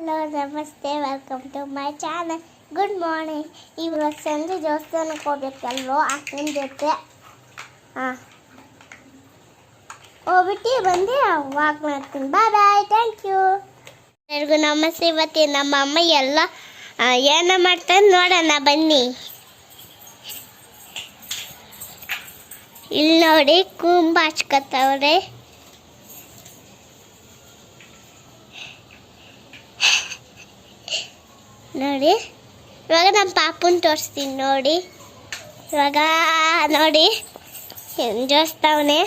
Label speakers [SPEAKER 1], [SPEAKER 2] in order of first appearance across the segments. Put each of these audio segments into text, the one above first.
[SPEAKER 1] Hello ನಮಸ್ತೆ, welcome to my channel. Good morning. ಇವತ್ತು ಸಂಜೆ ದೇವಸ್ಥಾನಕ್ಕೆ ಹೋಗ್ಬೇಕಲ್ವೋ ಅಕ್ಕನ ಜೊತೆ. ಹೋಗ್ಬಿಟ್ಟು ಬಂದು ವಾಕ್ ಮಾಡ್ತೀನಿ. ಬಾಯ್ ಬಾಯ್, ಥ್ಯಾಂಕ್ ಯು. ಎಲ್ಲರಿಗೂ ನಮಸ್ತೆ. ಇವತ್ತು ನಮ್ಮ ಅಮ್ಮ ಎಲ್ಲ ಏನೋ ಮಾಡ್ತಾರೆ ನೋಡೋಣ ಬನ್ನಿ. ಇಲ್ಲಿ ನೋಡಿ ಕುಂಬ ಹಚ್ಕೊತವ್ರೆ. ನೋಡಿ ಇವಾಗ ನಮ್ಮ ಪಾಪುನ ತೋರಿಸ್ತೀನಿ ನೋಡಿ. ಇವಾಗ ನೋಡಿ ಜೋಸ್ತಾವನೆ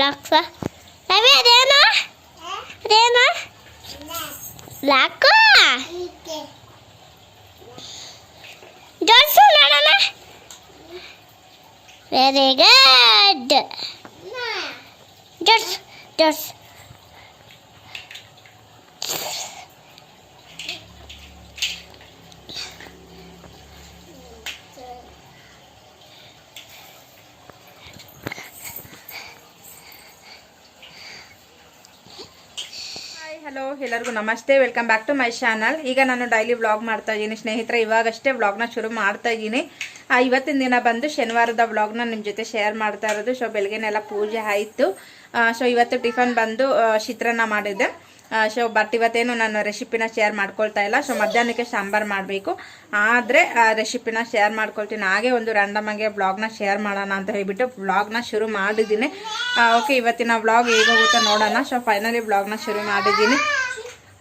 [SPEAKER 1] ಲಾಕ್ಸ. ರವಿ ಅದೇನೋ ಲಾಕು ಜೋಡ್ಸು ನೋಡೋಣ. Very good. ಜೋಡ್ಸ್
[SPEAKER 2] ಹಲೋ, ಎಲ್ಲರಿಗೂ ನಮಸ್ತೆ, welcome back to my channel. ಈಗ ನಾನು ಡೈಲಿ ವ್ಲಾಗ್ ಮಾಡ್ತಾ ಇದ್ದೀನಿ ಸ್ನೇಹಿತರೆ. ಇವಾಗಷ್ಟೇ ವ್ಲಾಗ್ನ ಶುರು ಮಾಡ್ತಾ ಇದ್ದೀನಿ. ಇವತ್ತಿನ ದಿನ ಬಂದು ಶನಿವಾರದ ವ್ಲಾಗ್ನ ನಿಮ್ಮ ಜೊತೆ ಶೇರ್ ಮಾಡ್ತಾ ಇರೋದು. ಸೊ ಬೆಳಗ್ಗೆನೆಲ್ಲ ಪೂಜೆ ಆಯಿತು. ಸೊ ಇವತ್ತು ಟಿಫನ್ ಬಂದು ಚಿತ್ರಾನ್ನ ಮಾಡಿದ್ದೆ. ಸೊ ಬಟ್ ಇವತ್ತೇನು ನಾನು ರೆಸಿಪಿನ ಶೇರ್ ಮಾಡ್ಕೊಳ್ತಾ ಇಲ್ಲ. ಸೊ ಮಧ್ಯಾಹ್ನಕ್ಕೆ ಸಾಂಬಾರು ಮಾಡಬೇಕು, ಆದರೆ ರೆಸಿಪಿನ ಶೇರ್ ಮಾಡ್ಕೊಳ್ತೀನಿ. ಹಾಗೆ ಒಂದು ರ್ಯಾಂಡಮ್ ಆಗಿ ವ್ಲಾಗ್ನ ಶೇರ್ ಮಾಡೋಣ ಅಂತ ಹೇಳ್ಬಿಟ್ಟು ವ್ಲಾಗ್ನ ಶುರು ಮಾಡಿದ್ದೀನಿ. ಓಕೆ, ಇವತ್ತಿನ ವ್ಲಾಗ್ ಹೇಗೋಗುತ್ತೋ ನೋಡೋಣ. ಸೊ ಫೈನಲಿ ವ್ಲಾಗ್ನ ಶುರು ಮಾಡಿದ್ದೀನಿ.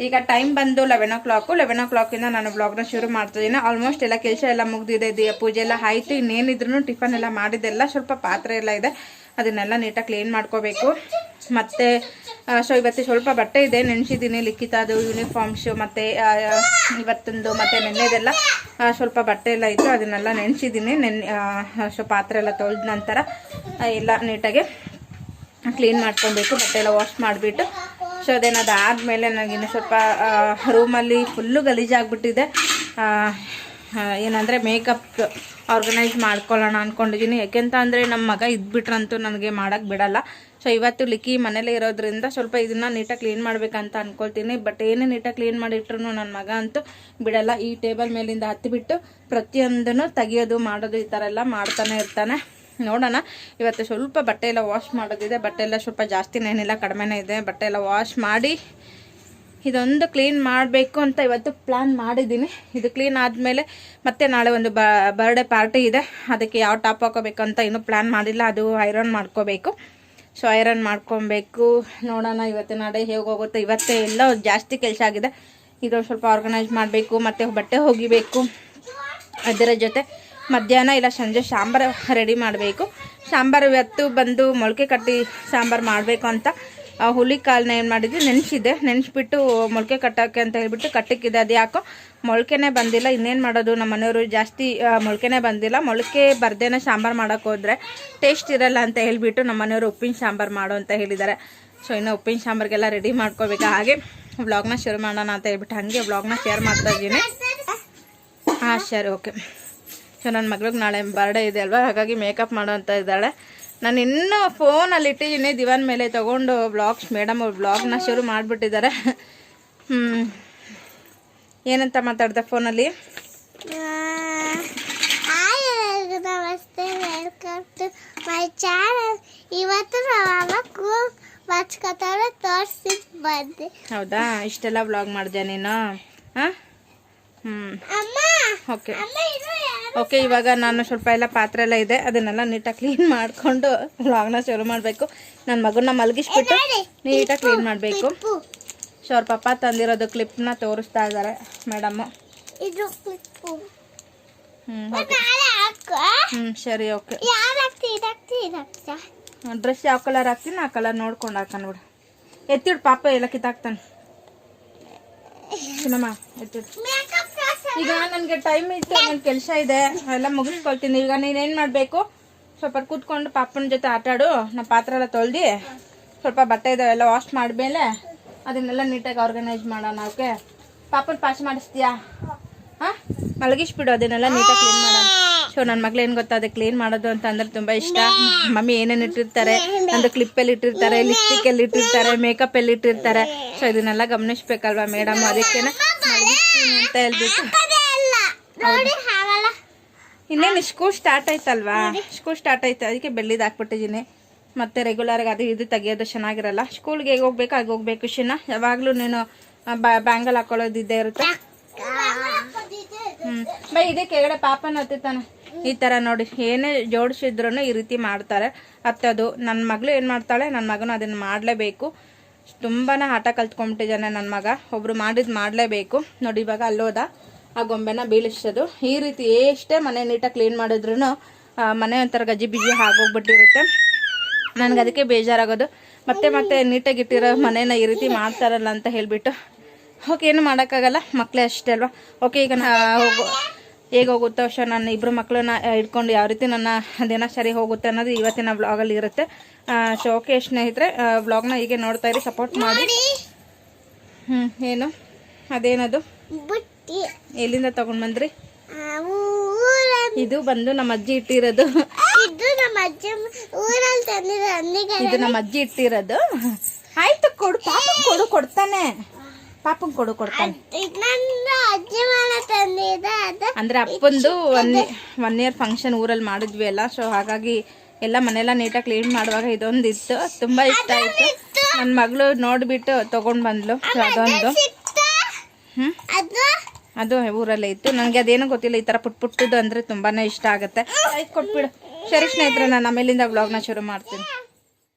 [SPEAKER 2] ಈಗ ಟೈಮ್ ಬಂದು 11 o'clock ನಾನು ವ್ಲಾಗ್ನ ಶುರು ಮಾಡ್ತಿದ್ದೀನಿ. ಆಲ್ಮೋಸ್ಟ್ ಎಲ್ಲ ಕೆಲಸ ಎಲ್ಲ ಮುಗಿದಿದೆ, ಪೂಜೆ ಎಲ್ಲ ಆಯಿತು. ಇನ್ನೇನಿದ್ರು ಟಿಫನ್ ಎಲ್ಲ ಮಾಡಿದ್ದೆಲ್ಲ ಸ್ವಲ್ಪ ಪಾತ್ರೆ ಎಲ್ಲ ಇದೆ, ಅದನ್ನೆಲ್ಲ ನೀಟಾಗಿ ಕ್ಲೀನ್ ಮಾಡ್ಕೋಬೇಕು. ಮತ್ತು ಸೊ ಇವತ್ತು ಸ್ವಲ್ಪ ಬಟ್ಟೆ ಇದೆ, ನೆನೆಸಿದ್ದೀನಿ. ಲಿಖಿತದು ಯೂನಿಫಾರ್ಮ್ಸು ಮತ್ತು ಇವತ್ತೊಂದು ಮತ್ತು ನೆನ್ನೆದೆಲ್ಲ ಸ್ವಲ್ಪ ಬಟ್ಟೆ ಎಲ್ಲ ಇತ್ತು, ಅದನ್ನೆಲ್ಲ ನೆನೆಸಿದ್ದೀನಿ. ಸೊ ಪಾತ್ರೆ ಎಲ್ಲ ತೊಳೆದ ನಂತರ ಎಲ್ಲ ನೀಟಾಗಿ ಕ್ಲೀನ್ ಮಾಡ್ಕೊಬೇಕು. ಬಟ್ಟೆ ಎಲ್ಲ ವಾಶ್ ಮಾಡಿಬಿಟ್ಟು ಸೊ ಅದಾದಮೇಲೆ ನನಗಿನ್ನು ಸ್ವಲ್ಪ ರೂಮಲ್ಲಿ ಫುಲ್ಲು ಗಲೀಜಾಗ್ಬಿಟ್ಟಿದೆ. ಏನಂದರೆ ಮೇಕಪ್ ಆರ್ಗನೈಸ್ ಮಾಡ್ಕೊಳ್ಳೋಣ ಅಂದ್ಕೊಂಡಿದ್ದೀನಿ. ಯಾಕೆಂತ ಅಂದರೆ ನಮ್ಮ ಮಗ ಇದ್ಬಿಟ್ರಂತೂ ನನಗೆ ಮಾಡೋಕ್ಕೆ ಬಿಡಲ್ಲ. ಸೊ ಇವತ್ತು ಲಿಕ್ಕಿ ಮನೇಲೇ ಇರೋದ್ರಿಂದ ಸ್ವಲ್ಪ ಇದನ್ನು ನೀಟಾಗಿ ಕ್ಲೀನ್ ಮಾಡಬೇಕಂತ ಅಂದ್ಕೊಳ್ತೀನಿ. ಬಟ್ ಏನೇ ನೀಟಾಗಿ ಕ್ಲೀನ್ ಮಾಡಿಟ್ರು ನನ್ನ ಮಗ ಅಂತೂ ಬಿಡಲ್ಲ. ಈ ಟೇಬಲ್ ಮೇಲಿಂದ ಹತ್ತಿಬಿಟ್ಟು ಪ್ರತಿಯೊಂದನ್ನು ತೆಗಿಯೋದು ಮಾಡೋದು ಈ ಥರ ಎಲ್ಲ ಮಾಡ್ತಾನೆ ಇರ್ತಾನೆ. ನೋಡೋಣ. ಇವತ್ತು ಸ್ವಲ್ಪ ಬಟ್ಟೆ ಎಲ್ಲ ವಾಶ್ ಮಾಡೋದಿದೆ. ಬಟ್ಟೆ ಎಲ್ಲ ಸ್ವಲ್ಪ ಜಾಸ್ತಿನೇನಿಲ್ಲ, ಕಡಿಮೆನೇ ಇದೆ. ಬಟ್ಟೆ ಎಲ್ಲ ವಾಶ್ ಮಾಡಿ ಇದೊಂದು ಕ್ಲೀನ್ ಮಾಡಬೇಕು ಅಂತ ಇವತ್ತು ಪ್ಲ್ಯಾನ್ ಮಾಡಿದ್ದೀನಿ. ಇದು ಕ್ಲೀನ್ ಆದಮೇಲೆ ಮತ್ತೆ ನಾಳೆ ಒಂದು ಬರ್ಡೇ ಪಾರ್ಟಿ ಇದೆ, ಅದಕ್ಕೆ ಯಾವ ಟಾಪ್ ಹಾಕೋಬೇಕಂತ ಇನ್ನೂ ಪ್ಲ್ಯಾನ್ ಮಾಡಿಲ್ಲ. ಅದು ಐರನ್ ಮಾಡ್ಕೋಬೇಕು. ಸೊ ಐರನ್ ಮಾಡ್ಕೊಬೇಕು. ನೋಡೋಣ ಇವತ್ತು ನಾಳೆ ಹೇಗೆ ಹೋಗುತ್ತೆ. ಇವತ್ತೇ ಎಲ್ಲ ಜಾಸ್ತಿ ಕೆಲಸ ಆಗಿದೆ. ಇದು ಸ್ವಲ್ಪ ಆರ್ಗನೈಸ್ ಮಾಡಬೇಕು, ಮತ್ತು ಬಟ್ಟೆ ಒಗಿಬೇಕು. ಅದರ ಜೊತೆ ಮಧ್ಯಾಹ್ನ ಇಲ್ಲ ಸಂಜೆ ಸಾಂಬಾರು ರೆಡಿ ಮಾಡಬೇಕು. ಸಾಂಬಾರು ಇವತ್ತು ಬಂದು ಮೊಳಕೆ ಕಟ್ಟಿ ಸಾಂಬಾರು ಮಾಡಬೇಕು ಅಂತ ಹುಳಿ ಕಾಳನ್ನ ಏನು ಮಾಡಿದ್ವಿ, ನೆನೆಸ್ಬಿಟ್ಟು ಮೊಳಕೆ ಕಟ್ಟೋಕ್ಕೆ ಅಂತ ಹೇಳ್ಬಿಟ್ಟು ಕಟ್ಟಕ್ಕಿದೆ. ಅದು ಯಾಕೋ ಮೊಳಕೆನೇ ಬಂದಿಲ್ಲ. ಇನ್ನೇನು ಮಾಡೋದು, ನಮ್ಮ ಮನೆಯವರು ಜಾಸ್ತಿ ಮೊಳಕೆನೇ ಬಂದಿಲ್ಲ. ಮೊಳಕೆ ಬರ್ದೇನೆ ಸಾಂಬಾರು ಮಾಡೋಕ್ಕೆ ಹೋದರೆ ಟೇಸ್ಟ್ ಇರಲ್ಲ ಅಂತ ಹೇಳ್ಬಿಟ್ಟು ನಮ್ಮ ಮನೆಯವರು ಉಪ್ಪಿನ ಸಾಂಬಾರು ಮಾಡು ಅಂತ ಹೇಳಿದ್ದಾರೆ. ಸೊ ಇನ್ನು ಉಪ್ಪಿನ ಸಾಂಬಾರಿಗೆಲ್ಲ ರೆಡಿ ಮಾಡ್ಕೋಬೇಕು. ಹಾಗೆ ವ್ಲಾಗ್ನ ಶುರು ಮಾಡೋಣ ಅಂತ ಹೇಳ್ಬಿಟ್ಟು ಹಾಗೆ ವ್ಲಾಗ್ನ ಶೇರ್ ಮಾಡ್ತಾ ಇದ್ದೀನಿ. ಸರಿ, ಓಕೆ. ಸೊ ನನ್ನ ಮಗಳಿಗೆ ನಾಳೆ ಬರ್ಡೇ ಇದೆ ಅಲ್ವಾ, ಹಾಗಾಗಿ ಮೇಕಪ್ ಮಾಡೋ ಅಂತ ಇದ್ದಾಳೆ. ನಾನು ಇನ್ನೂ ಫೋನಲ್ಲಿ ಇಟ್ಟಿದ್ದೀನಿ, ದಿವಾನ್ ಮೇಲೆ ತೊಗೊಂಡು ಮೇಡಮ್ ಅವ್ರು ವ್ಲಾಗ್ನ ಶುರು ಮಾಡಿಬಿಟ್ಟಿದ್ದಾರೆ. ಏನಂತ ಮಾತಾಡ್ದೆ ಫೋನಲ್ಲಿ?
[SPEAKER 1] ನಮಸ್ತೆ, ವೆಲ್ಕಮ್ ಟು ಮೈ ಚಾನಲ್. ಇವತ್ತು ತೋರಿಸಿ ಬಂದೆ.
[SPEAKER 2] ಹೌದಾ, ಇಷ್ಟೆಲ್ಲ ವ್ಲಾಗ್ ಮಾಡಿದೆ ನೀನು? ಓಕೆ, ಇವಾಗ ನಾನು ಸ್ವಲ್ಪ ಎಲ್ಲ ಪಾತ್ರೆ ಎಲ್ಲ ಇದೆ, ಅದನ್ನೆಲ್ಲ ನೀಟಾಗಿ ಕ್ಲೀನ್ ಮಾಡಿಕೊಂಡು ವ್ಲಾಗ್ನ ಶುರು ಮಾಡಬೇಕು. ನನ್ನ ಮಗನ್ನ ಮಲಗಿಸ್ಬಿಟ್ಟು ನೀಟಾಗಿ ಕ್ಲೀನ್ ಮಾಡಬೇಕು. ಸೊ ಅವ್ರ ಪಪ್ಪ ತಂದಿರೋದು ಕ್ಲಿಪ್ನ ತೋರಿಸ್ತಾ ಇದ್ದಾರೆ ಮೇಡಮ್ಮು. ಸರಿ, ಓಕೆ. ಡ್ರೆಸ್ ಯಾವ ಕಲರ್ ಹಾಕ್ತೀನಿ ಆ ಕಲರ್ ನೋಡ್ಕೊಂಡು ಹಾಕೊಂಡ್ಬಿಡು. ಎತ್ತಿಡು, ಪಾಪ ಎಲ್ಲ ಕಿತ್ತಾಕ್ತಾನೆ. ಚಿನ್ನಮ್ಮ ಎತ್ತಿಡು. ಈಗ ನನಗೆ ಟೈಮ್ ಇತ್ತು, ನನ್ನ ಕೆಲಸ ಇದೆ, ಎಲ್ಲ ಮುಗಿಸ್ಕೊಳ್ತೀನಿ. ಈಗ ನೀನೇನು ಮಾಡಬೇಕು, ಸ್ವಲ್ಪ ಕೂತ್ಕೊಂಡು ಪಾಪನ ಜೊತೆ ಆಟಾಡು. ನಾನು ಪಾತ್ರೆ ಎಲ್ಲ ತೊಳ್ದು ಸ್ವಲ್ಪ ಬಟ್ಟೆ ಇದಾವೆಲ್ಲ ವಾಶ್ ಮಾಡಿದ್ಮೇಲೆ ಅದನ್ನೆಲ್ಲ ನೀಟಾಗಿ ಆರ್ಗನೈಸ್ ಮಾಡೋಣ. Okay, ಪಾಪನ pass ಮಾಡಿಸ್ತೀಯಾ? ಮಲಗಿಸ್ಬಿಡು, ಅದನ್ನೆಲ್ಲ ನೀಟಾಗಿ ಕ್ಲೀನ್ ಮಾಡೋಣ. ಸೊ ನನ್ನ ಮಗಳು ಏನು ಗೊತ್ತಾ, ಅದಕ್ಕೆ ಕ್ಲೀನ್ ಮಾಡೋದು ಅಂತ ಅಂದ್ರೆ ತುಂಬ ಇಷ್ಟ. ಮಮ್ಮಿ ಏನೇನು ಇಟ್ಟಿರ್ತಾರೆ, ಒಂದು ಕ್ಲಿಪ್ಪಲ್ಲಿ ಇಟ್ಟಿರ್ತಾರೆ, ಲಿಪ್ಸ್ಟಿಕಲ್ಲಿ ಇಟ್ಟಿರ್ತಾರೆ, ಮೇಕಪ್ಪಲ್ಲಿ ಇಟ್ಟಿರ್ತಾರೆ. ಸೊ ಇದನ್ನೆಲ್ಲ ಗಮನಿಸ್ಬೇಕಲ್ವಾ ಮೇಡಮ್, ಅದಕ್ಕೇನೆ ಮಲಗಿಸ್ತೀನಿ ಅಂತ ಹೇಳ್ಬಿಟ್ಟು. ಇನ್ನೇನು ಸ್ಕೂಲ್ ಸ್ಟಾರ್ಟ್ ಆಯ್ತಲ್ವಾ, ಸ್ಕೂಲ್ ಸ್ಟಾರ್ಟ್ ಆಯ್ತು, ಅದಕ್ಕೆ ಬೆಳ್ಳಿದು ಹಾಕ್ಬಿಟ್ಟಿದ್ದೀನಿ. ಮತ್ತೆ ರೆಗ್ಯುಲರ್ಗೆ ಅದು ಇದು ತೆಗಿಯೋದು ಚೆನ್ನಾಗಿರಲ್ಲ. ಸ್ಕೂಲ್ಗೆ ಹೇಗೆ ಹೋಗ್ಬೇಕು ಹಾಗೆ ಹೋಗ್ಬೇಕು. ಶಿನ ಯಾವಾಗಲೂ ನೀನು ಬ್ಯಾಂಗಲ್ ಹಾಕೊಳ್ಳೋದು ಇದ್ದೇ ಇರುತ್ತೆ. ಬೈ ಇದೇ ಕೆಳಗಡೆ ಪಾಪನ ಹತ್ತಾನೆ. ಈ ಥರ ನೋಡಿ, ಏನೇ ಜೋಡಿಸಿದ್ರು ಈ ರೀತಿ ಮಾಡ್ತಾರೆ ಹತ್ತೋದು. ನನ್ನ ಮಗಳು ಏನು ಮಾಡ್ತಾಳೆ, ನನ್ನ ಮಗನು ಅದನ್ನು ಮಾಡಲೇಬೇಕು. ತುಂಬಾ ಆಟ ಕಲ್ತ್ಕೊಂಡ್ಬಿಟ್ಟಿದ್ದಾನೆ ನನ್ನ ಮಗ. ಒಬ್ರು ಮಾಡಿದ್ದು ಮಾಡಲೇಬೇಕು. ನೋಡಿ ಇವಾಗ ಅಲ್ಲೋದ ಆ ಗೊಂಬೆನ ಬೀಳಿಸೋದು. ಈ ರೀತಿ ಎಷ್ಟೇ ಮನೆ ನೀಟಾಗಿ ಕ್ಲೀನ್ ಮಾಡಿದ್ರು ಮನೆ ಒಂಥರ ಗಜಿ ಬಿಜಿ ಆಗೋಗ್ಬಿಟ್ಟಿರುತ್ತೆ. ನನಗೆ ಅದಕ್ಕೆ ಬೇಜಾರಾಗೋದು. ಮತ್ತೆ ಮತ್ತೆ ನೀಟಾಗಿ ಇಟ್ಟಿರೋ ಮನೇನ ಈ ರೀತಿ ಮಾಡ್ತಾರಲ್ಲ ಅಂತ ಹೇಳಿಬಿಟ್ಟು. ಓಕೆ, ಏನು ಮಾಡೋಕ್ಕಾಗಲ್ಲ, ಮಕ್ಕಳೇ ಅಷ್ಟೇ ಅಲ್ವಾ. ಓಕೆ, ಈಗ ಹೇಗೆ ಹೋಗುತ್ತೋ ಅಷ್ಟೇ ನನ್ನ ಇಬ್ಬರು ಮಕ್ಕಳನ್ನ ಇಟ್ಕೊಂಡು ಯಾವ ರೀತಿ ನನ್ನ ದಿನ ಸರಿ ಹೋಗುತ್ತೆ ಅನ್ನೋದು ಇವತ್ತಿನ ವ್ಲಾಗಲ್ಲಿ ಇರುತ್ತೆ. ಸೊ ಓಕೆ ಸ್ನೇಹಿತರೆ, ವ್ಲಾಗ್ನ ಹೀಗೆ ನೋಡ್ತಾ ಇರಿ, ಸಪೋರ್ಟ್ ಮಾಡಿ. ಏನು ಅದೇನದು, ಎಲ್ಲಿಂದ ತಗೊಂಡ್ ಬಂದ್ರಿ? ಇದು ಬಂದು ನಮ್ಮ ಅಜ್ಜಿ ಇಟ್ಟಿರೋದು. ಇದು ನಮ್ಮ ಅಜ್ಜಿ ಇಟ್ಟಿರೋದು. ಆಯ್ತು, ಕೊಡು ಪಾಪನ್ ಕೊಡು, ಕೊಡ್ತಾನೆ ಪಾಪನ್ ಕೊಡು, ಕೊಡ್ತಾನೆ. ಅಂದ್ರೆ ಅಪ್ಪಂದು 1 ಇಯರ್ ಫಂಕ್ಷನ್ ಊರಲ್ಲಿ ಮಾಡಿದ್ವಿ ಅಲ್ಲ. ಸೊ ಹಾಗಾಗಿ ಎಲ್ಲ ಮನೆಯೆಲ್ಲ ನೀಟಾಗಿ ಕ್ಲೀನ್ ಮಾಡುವಾಗ ಇದೊಂದು ಇತ್ತು, ತುಂಬಾ ಇಷ್ಟ ಆಯ್ತು. ನನ್ನ ಮಗಳು ನೋಡ್ಬಿಟ್ಟು ತಗೊಂಡ್ ಬಂದ್ಲು. ಸೊ ಅದೊಂದು ಅದು ಊರಲ್ಲೇ ಇತ್ತು. ನನಗೆ ಅದೇನೋ ಗೊತ್ತಿಲ್ಲ, ಈ ಥರ ಪುಟ್ಟದ್ದು ಅಂದರೆ ತುಂಬಾ ಇಷ್ಟ ಆಗುತ್ತೆ. ಆಯ್ತು, ಕೊಟ್ಬಿಡು. ಸರಿ ಸ್ನೇಹಿತರೆ, ನಾನು ಆಮೇಲಿಂದ ವ್ಲಾಗ್ನ ಶುರು ಮಾಡ್ತೀನಿ.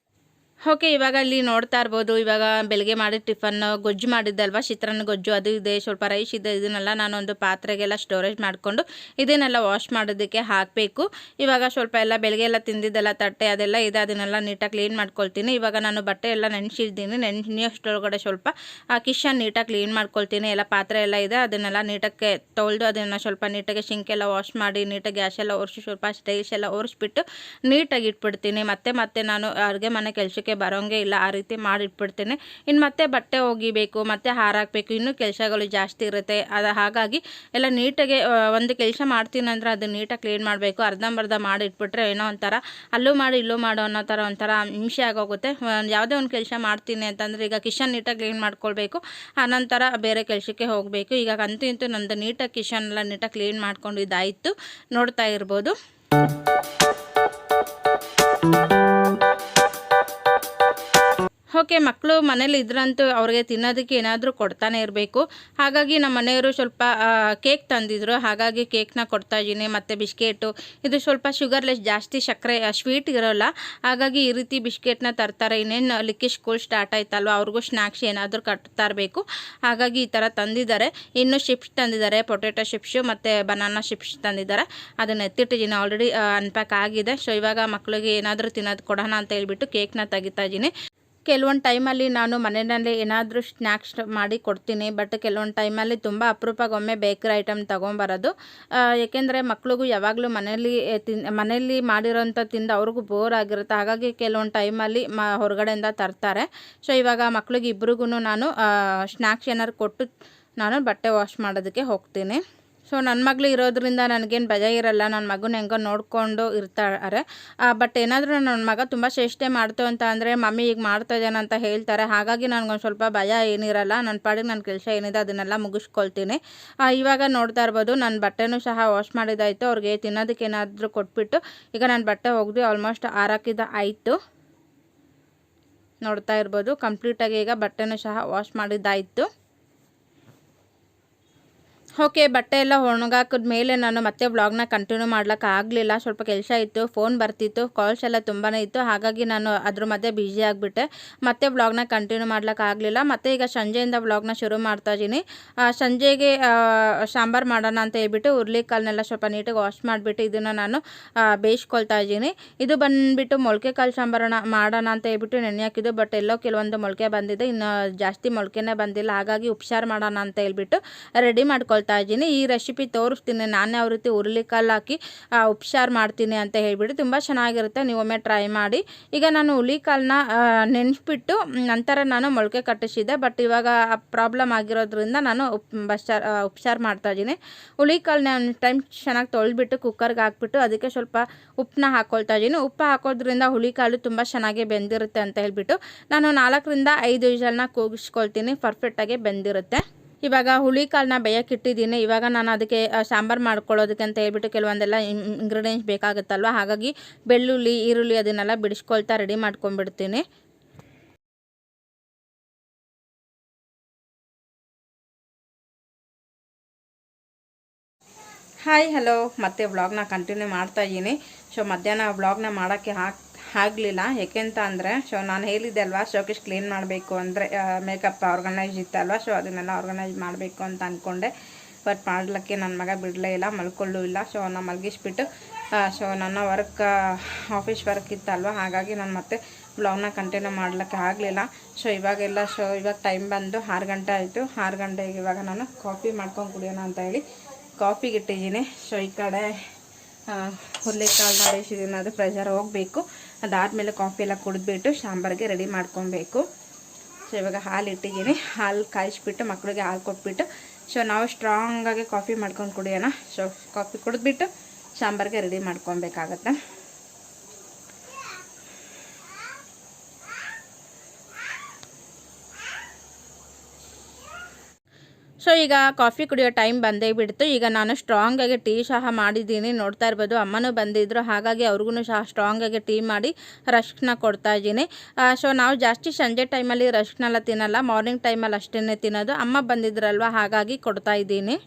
[SPEAKER 2] ಓಕೆ, ಇವಾಗ ಇಲ್ಲಿ ನೋಡ್ತಾ ಇರ್ಬೋದು. ಇವಾಗ ಬೆಳಗ್ಗೆ ಮಾಡಿದ ಟಿಫನ್ ಗೊಜ್ಜು ಮಾಡಿದ್ದಲ್ವ, ಚಿತ್ರಾನ್ನ ಗೊಜ್ಜು ಅದು ಇದೆ, ಸ್ವಲ್ಪ ರೈಸ್ ಇದೆ. ಇದನ್ನೆಲ್ಲ ನಾನೊಂದು ಪಾತ್ರೆಗೆಲ್ಲ ಸ್ಟೋರೇಜ್ ಮಾಡಿಕೊಂಡು ಇದನ್ನೆಲ್ಲ ವಾಶ್ ಮಾಡೋದಕ್ಕೆ ಹಾಕಬೇಕು. ಇವಾಗ ಸ್ವಲ್ಪ ಎಲ್ಲ ಬೆಳಗ್ಗೆ ಎಲ್ಲ ತಿಂದಿದ್ದೆಲ್ಲ ತಟ್ಟೆ ಅದೆಲ್ಲ ಇದೆ, ಅದನ್ನೆಲ್ಲ ನೀಟಾಗಿ ಕ್ಲೀನ್ ಮಾಡ್ಕೊಳ್ತೀನಿ. ಇವಾಗ ನಾನು ಬಟ್ಟೆ ಎಲ್ಲ ನೆನೆಸಿದ್ದೀನಿ. ನೆನೆಸಿಯಷ್ಟೊಳಗಡೆ ಸ್ವಲ್ಪ ಕಿಚನ್ ನೀಟಾಗಿ ಕ್ಲೀನ್ ಮಾಡ್ಕೊಳ್ತೀನಿ. ಎಲ್ಲ ಪಾತ್ರೆ ಎಲ್ಲ ಇದೆ, ಅದನ್ನೆಲ್ಲ ನೀಟಾಗಿ ತೊಳೆದು ಅದನ್ನು ಸ್ವಲ್ಪ ನೀಟಾಗಿ ಸಿಂಕ್ ಎಲ್ಲ ವಾಶ್ ಮಾಡಿ ನೀಟಾಗಿ ಗ್ಯಾಸ್ ಎಲ್ಲ ಒರೆಸಿ ಸ್ವಲ್ಪ ಸ್ಟೈಲ್ಸ್ ಎಲ್ಲ ಒರೆಸ್ಬಿಟ್ಟು ನೀಟಾಗಿ ಇಟ್ಬಿಡ್ತೀನಿ. ಮತ್ತೆ ನಾನು ಅಡುಗೆ ಮನೆ ಕೆಲಸಕ್ಕೆ ಬರೋಂಗೆ ಇಲ್ಲ, ಆ ರೀತಿ ಮಾಡಿಟ್ಬಿಡ್ತೇನೆ. ಇನ್ನು ಮತ್ತೆ ಬಟ್ಟೆ ಒಗಿಬೇಕು, ಮತ್ತೆ ಹಾರಾಕಬೇಕು, ಇನ್ನೂ ಕೆಲಸಗಳು ಜಾಸ್ತಿ ಇರುತ್ತೆ. ಹಾಗಾಗಿ ಎಲ್ಲ ನೀಟಾಗಿ ಒಂದು ಕೆಲಸ ಮಾಡ್ತೀನಿ ಅಂದ್ರೆ ಅದು ನೀಟಾಗಿ ಕ್ಲೀನ್ ಮಾಡಬೇಕು. ಅರ್ಧಂಬರ್ಧ ಮಾಡಿಟ್ಬಿಟ್ರೆ ಏನೋ ಒಂಥರ ಅಲ್ಲೂ ಮಾಡಿ ಇಲ್ಲೂ ಮಾಡೋ ಅನ್ನೋ ಥರ ಒಂಥರ ಹಿಂಸೆ ಆಗೋಗುತ್ತೆ. ಯಾವುದೇ ಒಂದು ಕೆಲಸ ಮಾಡ್ತೀನಿ ಅಂತಂದರೆ ಈಗ ಕಿಚನ್ ನೀಟಾಗಿ ಕ್ಲೀನ್ ಮಾಡ್ಕೊಳ್ಬೇಕು, ಆನಂತರ ಬೇರೆ ಕೆಲಸಕ್ಕೆ ಹೋಗಬೇಕು. ಈಗ ಅಂತೂ ಇಂತೂ ನಂದು ನೀಟಾಗಿ ಕಿಚನ್ ಎಲ್ಲ ನೀಟಾಗಿ ಕ್ಲೀನ್ ಮಾಡ್ಕೊಂಡಿದ್ದಾಯಿತು, ನೋಡ್ತಾ ಇರ್ಬೋದು. ಓಕೆ, ಮಕ್ಕಳು ಮನೇಲಿ ಇದ್ರಂತೂ ಅವ್ರಿಗೆ ತಿನ್ನೋದಕ್ಕೆ ಏನಾದರೂ ಕೊಡ್ತಾನೆ ಇರಬೇಕು. ಹಾಗಾಗಿ ನಮ್ಮ ಮನೆಯವರು ಸ್ವಲ್ಪ ಕೇಕ್ ತಂದಿದ್ರು, ಹಾಗಾಗಿ ಕೇಕ್ನ ಕೊಡ್ತಾ ಇದ್ದೀನಿ. ಮತ್ತು ಬಿಸ್ಕೆಟು, ಇದು ಸ್ವಲ್ಪ ಶುಗರ್ಲೆಸ್, ಜಾಸ್ತಿ ಸಕ್ಕರೆ ಸ್ವೀಟ್ ಇರೋಲ್ಲ, ಹಾಗಾಗಿ ಈ ರೀತಿ ಬಿಸ್ಕೆಟ್ನ ತರ್ತಾರೆ. ಇನ್ನೇನು ಲಿಕ್ಕಿ ಸ್ಕೂಲ್ ಸ್ಟಾರ್ಟ್ ಆಯ್ತಲ್ವ, ಅವ್ರಿಗೂ ಸ್ನ್ಯಾಕ್ಸ್ ಏನಾದರೂ ಕಟ್ತಾ ಇರಬೇಕು, ಹಾಗಾಗಿ ಈ ಥರ ತಂದಿದ್ದಾರೆ. ಇನ್ನು ಚಿಪ್ಸ್ ತಂದಿದ್ದಾರೆ, ಪೊಟೆಟೊ ಚಿಪ್ಸು ಮತ್ತು ಬನಾನಾ ಚಿಪ್ಸ್ ತಂದಿದ್ದಾರೆ. ಅದನ್ನು ಎತ್ತಿಟ್ಟಿದ್ದೀನಿ, ಆಲ್ರೆಡಿ ಅನ್ಪ್ಯಾಕ್ ಆಗಿದೆ. ಸೊ ಇವಾಗ ಮಕ್ಕಳಿಗೆ ಏನಾದರೂ ತಿನ್ನೋದು ಕೊಡೋಣ ಅಂತ ಹೇಳ್ಬಿಟ್ಟು ಕೇಕ್ನ ತೆಗಿತಾ ಇದ್ದೀನಿ. ಕೆಲವೊಂದು ಟೈಮಲ್ಲಿ ನಾನು ಮನೆಯಲ್ಲೇ ಏನಾದರೂ ಸ್ನ್ಯಾಕ್ಸ್ ಮಾಡಿ ಕೊಡ್ತೀನಿ. ಬಟ್ ಕೆಲವೊಂದು ಟೈಮಲ್ಲಿ ತುಂಬ ಅಪರೂಪಗೊಮ್ಮೆ ಬೇಕ್ರಿ ಐಟಮ್ ತೊಗೊಂಬರೋದು. ಏಕೆಂದರೆ ಮಕ್ಳಿಗೂ ಯಾವಾಗಲೂ ಮನೆಯಲ್ಲಿ ಮಾಡಿರೋಂಥ ತಿಂದು ಅವ್ರಿಗೂ ಬೋರ್ ಆಗಿರುತ್ತೆ. ಹಾಗಾಗಿ ಕೆಲವೊಂದು ಟೈಮಲ್ಲಿ ಹೊರಗಡೆಯಿಂದ ತರ್ತಾರೆ. ಸೊ ಇವಾಗ ಮಕ್ಳಿಗೆ ಇಬ್ರಿಗೂ ನಾನು ಸ್ನ್ಯಾಕ್ಸ್ ಏನಾದ್ರು ಕೊಟ್ಟು ನಾನು ಬಟ್ಟೆ ವಾಶ್ ಮಾಡೋದಕ್ಕೆ ಹೋಗ್ತೀನಿ. ಸೊ ನನ್ನ ಮಗಳು ಇರೋದ್ರಿಂದ ನನಗೇನು ಭಯ ಇರಲ್ಲ, ನನ್ನ ಮಗನ ಹೆಂಗೋ ನೋಡಿಕೊಂಡು ಇರ್ತಾರೆ. ಬಟ್ ಏನಾದರೂ ನನ್ನ ಮಗ ತುಂಬ ಚೇಷ್ಟೆ ಮಾಡ್ತು ಅಂತ ಅಂದರೆ ಮಮ್ಮಿ ಈಗ ಮಾಡ್ತಾ ಇದ್ದಾನೆ ಅಂತ ಹೇಳ್ತಾರೆ. ಹಾಗಾಗಿ ನನಗೊಂದು ಸ್ವಲ್ಪ ಭಯ ಏನಿರಲ್ಲ, ನನ್ನ ಪಾಡಿಗೆ ನನ್ನ ಕೆಲಸ ಏನಿದೆ ಅದನ್ನೆಲ್ಲ ಮುಗಿಸ್ಕೊಳ್ತೀನಿ. ಇವಾಗ ನೋಡ್ತಾ ಇರ್ಬೋದು, ನನ್ನ ಬಟ್ಟೆನೂ ಸಹ ವಾಶ್ ಮಾಡಿದ್ದಾಯಿತು. ಅವ್ರಿಗೆ ತಿನ್ನೋದಕ್ಕೆ ಏನಾದರೂ ಕೊಟ್ಬಿಟ್ಟು ಈಗ ನನ್ನ ಬಟ್ಟೆ ಒಗೆದು ಆಲ್ಮೋಸ್ಟ್ ಆರಾಕಿದ ಆಯಿತು. ನೋಡ್ತಾ ಇರ್ಬೋದು, ಕಂಪ್ಲೀಟಾಗಿ ಈಗ ಬಟ್ಟೆನೂ ಸಹ ವಾಶ್ ಮಾಡಿದ್ದಾಯಿತು. ಓಕೆ, ಬಟ್ಟೆ ಎಲ್ಲ ಒಣಗಾಕಿದ ಮೇಲೆ ನಾನು ಮತ್ತೆ ವ್ಲಾಗ್ನ ಕಂಟಿನ್ಯೂ ಮಾಡ್ಲಿಕ್ಕೆ ಆಗಲಿಲ್ಲ. ಸ್ವಲ್ಪ ಕೆಲಸ ಇತ್ತು, ಫೋನ್ ಬರ್ತಿತ್ತು, ಕಾಲ್ಸ್ ಎಲ್ಲ ತುಂಬಾ ಇತ್ತು. ಹಾಗಾಗಿ ನಾನು ಅದ್ರ ಮಧ್ಯೆ ಬ್ಯುಸಿ ಆಗಿಬಿಟ್ಟೆ, ಮತ್ತೆ ವ್ಲಾಗ್ನ ಕಂಟಿನ್ಯೂ ಮಾಡ್ಲಿಕ್ಕೆ ಆಗಲಿಲ್ಲ. ಮತ್ತು ಈಗ ಸಂಜೆಯಿಂದ ವ್ಲಾಗ್ನ ಶುರು ಮಾಡ್ತಾ ಇದ್ದೀನಿ. ಸಂಜೆಗೆ ಸಾಂಬಾರು ಮಾಡೋಣ ಅಂತ ಹೇಳ್ಬಿಟ್ಟು ಹುರ್ಲಿಕಾಳನ್ನೆಲ್ಲ ಸ್ವಲ್ಪ ನೀಟಾಗಿ ವಾಶ್ ಮಾಡಿಬಿಟ್ಟು ಇದನ್ನು ನಾನು ಬೇಯಿಸ್ಕೊಳ್ತಾ ಇದ್ದೀನಿ. ಇದು ಬಂದುಬಿಟ್ಟು ಮೊಳಕೆ ಕಾಳು ಸಾಂಬಾರಣ ಮಾಡೋಣ ಅಂತ ಹೇಳ್ಬಿಟ್ಟು ನೆನೆ ಹಾಕಿದ್ದು. ಬಟ್ ಎಲ್ಲೋ ಕೆಲವೊಂದು ಮೊಳಕೆ ಬಂದಿದೆ, ಇನ್ನು ಜಾಸ್ತಿ ಮೊಳಕೆನೇ ಬಂದಿಲ್ಲ. ಹಾಗಾಗಿ ಉಪ್ಸಾರು ಮಾಡೋಣ ಅಂತ ಹೇಳ್ಬಿಟ್ಟು ರೆಡಿ ಮಾಡ್ಕೊಳ್ತಾ ಮಾಡ್ಕೊಳ್ತಾ ಇದ್ದೀನಿ. ಈ ರೆಸಿಪಿ ತೋರಿಸ್ತೀನಿ ನಾನು ಯಾವ ರೀತಿ ಹುರುಳಿಕಾಳು ಹಾಕಿ ಉಪ್ಸಾರು ಮಾಡ್ತೀನಿ ಅಂತ ಹೇಳಿಬಿಟ್ಟು. ತುಂಬ ಚೆನ್ನಾಗಿರುತ್ತೆ, ನೀವೊಮ್ಮೆ ಟ್ರೈ ಮಾಡಿ. ಈಗ ನಾನು ಹುರುಳಿಕಾಳನ್ನ ನೆನೆಸ್ಬಿಟ್ಟು ನಂತರ ನಾನು ಮೊಳಕೆ ಕಟ್ಟಿಸಿದ್ದೆ. ಬಟ್ ಇವಾಗ ಪ್ರಾಬ್ಲಮ್ ಆಗಿರೋದ್ರಿಂದ ನಾನು ಉಪ್ಸಾರು ಮಾಡ್ತಾಯಿದ್ದೀನಿ. ಹುರುಳಿಕಾಳನ್ನ ಒಂದು ಟೈಮ್ ಚೆನ್ನಾಗಿ ತೊಳೆದ್ಬಿಟ್ಟು ಕುಕ್ಕರ್ಗೆ ಹಾಕ್ಬಿಟ್ಟು ಅದಕ್ಕೆ ಸ್ವಲ್ಪ ಉಪ್ಪನ್ನ ಹಾಕ್ಕೊಳ್ತಾ ಇದ್ದೀನಿ. ಉಪ್ಪು ಹಾಕೋದ್ರಿಂದ ಹುರುಳಿಕಾಳು ತುಂಬ ಚೆನ್ನಾಗಿ ಬೆಂದಿರುತ್ತೆ ಅಂತ ಹೇಳ್ಬಿಟ್ಟು ನಾನು 4ರಿಂದ 5 ವಿಷಲ್ನ ಕೂಗಿಸ್ಕೊಳ್ತೀನಿ. ಪರ್ಫೆಕ್ಟಾಗಿ ಬೆಂದಿರುತ್ತೆ. ಇವಾಗ ಹುರುಳಿಕಾಳನ್ನ ಬೇಯಕ್ಕೆ ಇಟ್ಟಿದ್ದೀನಿ. ಇವಾಗ ನಾನು ಅದಕ್ಕೆ ಸಾಂಬಾರು ಮಾಡ್ಕೊಳ್ಳೋದಕ್ಕೆ ಅಂತ ಹೇಳ್ಬಿಟ್ಟು ಕೆಲವೊಂದೆಲ್ಲ ಇಂಗ್ರೀಡಿಯೆಂಟ್ಸ್ ಬೇಕಾಗುತ್ತಲ್ವ, ಹಾಗಾಗಿ ಬೆಳ್ಳುಳ್ಳಿ, ಈರುಳ್ಳಿ ಅದನ್ನೆಲ್ಲ ಬಿಡಿಸ್ಕೊಳ್ತಾ ರೆಡಿ ಮಾಡ್ಕೊಂಡ್ಬಿಡ್ತೀನಿ. ಹಾಯ್ ಹಲೋ, ಮತ್ತೆ ವ್ಲಾಗ್ನ ಕಂಟಿನ್ಯೂ ಮಾಡ್ತಾ ಇದ್ದೀನಿ. ಸೊ ಮಧ್ಯಾಹ್ನ ವ್ಲಾಗ್ನ ಮಾಡೋಕ್ಕೆ ಆಗಲಿಲ್ಲ. ಯಾಕೆಂತ ಅಂದರೆ ನಾನು ಹೇಳಿದ್ದೆ ಅಲ್ವಾ, ಶೋಕೇಶ್ ಕ್ಲೀನ್ ಮಾಡಬೇಕು ಅಂದರೆ ಮೇಕಪ್ ಆರ್ಗನೈಸ್ ಇತ್ತಲ್ವ, ಸೊ ಅದನ್ನೆಲ್ಲ ಆರ್ಗನೈಸ್ ಮಾಡಬೇಕು ಅಂತ ಅಂದ್ಕೊಂಡೆ. ಬಟ್ ಮಾಡಲಿಕ್ಕೆ ನನ್ನ ಮಗ ಬಿಡಲೇ ಇಲ್ಲ, ಮಲ್ಕೊಳ್ಳೂ ಇಲ್ಲ. ಸೊ ನಾನು ಮಲಗಿಸ್ಬಿಟ್ಟು ಸೊ ನನ್ನ ಆಫೀಸ್ ವರ್ಕ್ ಇತ್ತಲ್ವ, ಹಾಗಾಗಿ ನಾನು ಮತ್ತೆ ವ್ಲಾಗ್ನ ಕಂಟಿನ್ಯೂ ಮಾಡಲಿಕ್ಕೆ ಆಗಲಿಲ್ಲ. ಸೊ ಇವಾಗ ಟೈಮ್ ಬಂದು 6 ಗಂಟೆ ಆಯಿತು. 6 ಗಂಟೆಗೆ ಇವಾಗ ನಾನು ಕಾಫಿ ಮಾಡ್ಕೊಂಡು ಕುಡಿಯೋಣ ಅಂತ ಹೇಳಿ ಕಾಫಿಗೆ ಇಟ್ಟಿದ್ದೀನಿ. ಸೊ ಈ ಕಡೆ ಹುರುಳಿಕಾಳನ್ನ ಬೇಯಿಸಿದ್ದೀನಿ, ಅದು ಪ್ರೆಷರ್ ಹೋಗಬೇಕು. ಅದಾದಮೇಲೆ ಕಾಫಿ ಎಲ್ಲ ಕುಡಿದ್ಬಿಟ್ಟು ಸಾಂಬಾರಿಗೆ ರೆಡಿ ಮಾಡ್ಕೊಬೇಕು. ಸೊ ಇವಾಗ ಹಾಲು ಇಟ್ಟಿದ್ದೀನಿ, ಹಾಲು ಕಾಯಿಸ್ಬಿಟ್ಟು ಮಕ್ಕಳಿಗೆ ಹಾಲು ಕೊಟ್ಬಿಟ್ಟು ಸೊ ನಾವು ಸ್ಟ್ರಾಂಗಾಗಿ ಕಾಫಿ ಮಾಡ್ಕೊಂಡು ಕುಡಿಯೋಣ. ಸೊ ಕಾಫಿ ಕುಡಿದ್ಬಿಟ್ಟು ಸಾಂಬಾರಿಗೆ ರೆಡಿ ಮಾಡ್ಕೊಬೇಕಾಗತ್ತೆ. ಸೊ ಈಗ ಕಾಫಿ ಕುಡಿಯೋ ಟೈಮ್ ಬಂದೇ ಬಿಡ್ತು. ಈಗ ನಾನು ಸ್ಟ್ರಾಂಗಾಗಿ ಟೀ ಸಹ ಮಾಡಿದ್ದೀನಿ, ನೋಡ್ತಾ ಇರ್ಬೋದು. ಅಮ್ಮನೂ ಬಂದಿದ್ದರು, ಹಾಗಾಗಿ ಅವ್ರಿಗೂ ಸಹ ಸ್ಟ್ರಾಂಗಾಗಿ ಟೀ ಮಾಡಿ ರಸ್ಕ್ನ ಕೊಡ್ತಾ ಇದ್ದೀನಿ. ಸೊ ನಾವು ಜಾಸ್ತಿ ಸಂಜೆ ಟೈಮಲ್ಲಿ ರಸ್ಕ್ನೆಲ್ಲ ತಿನ್ನಲ್ಲ, ಮಾರ್ನಿಂಗ್ ಟೈಮಲ್ಲಿ ಅಷ್ಟೇ ತಿನ್ನೋದು. ಅಮ್ಮ ಬಂದಿದ್ರಲ್ವ, ಹಾಗಾಗಿ ಕೊಡ್ತಾ ಇದ್ದೀನಿ.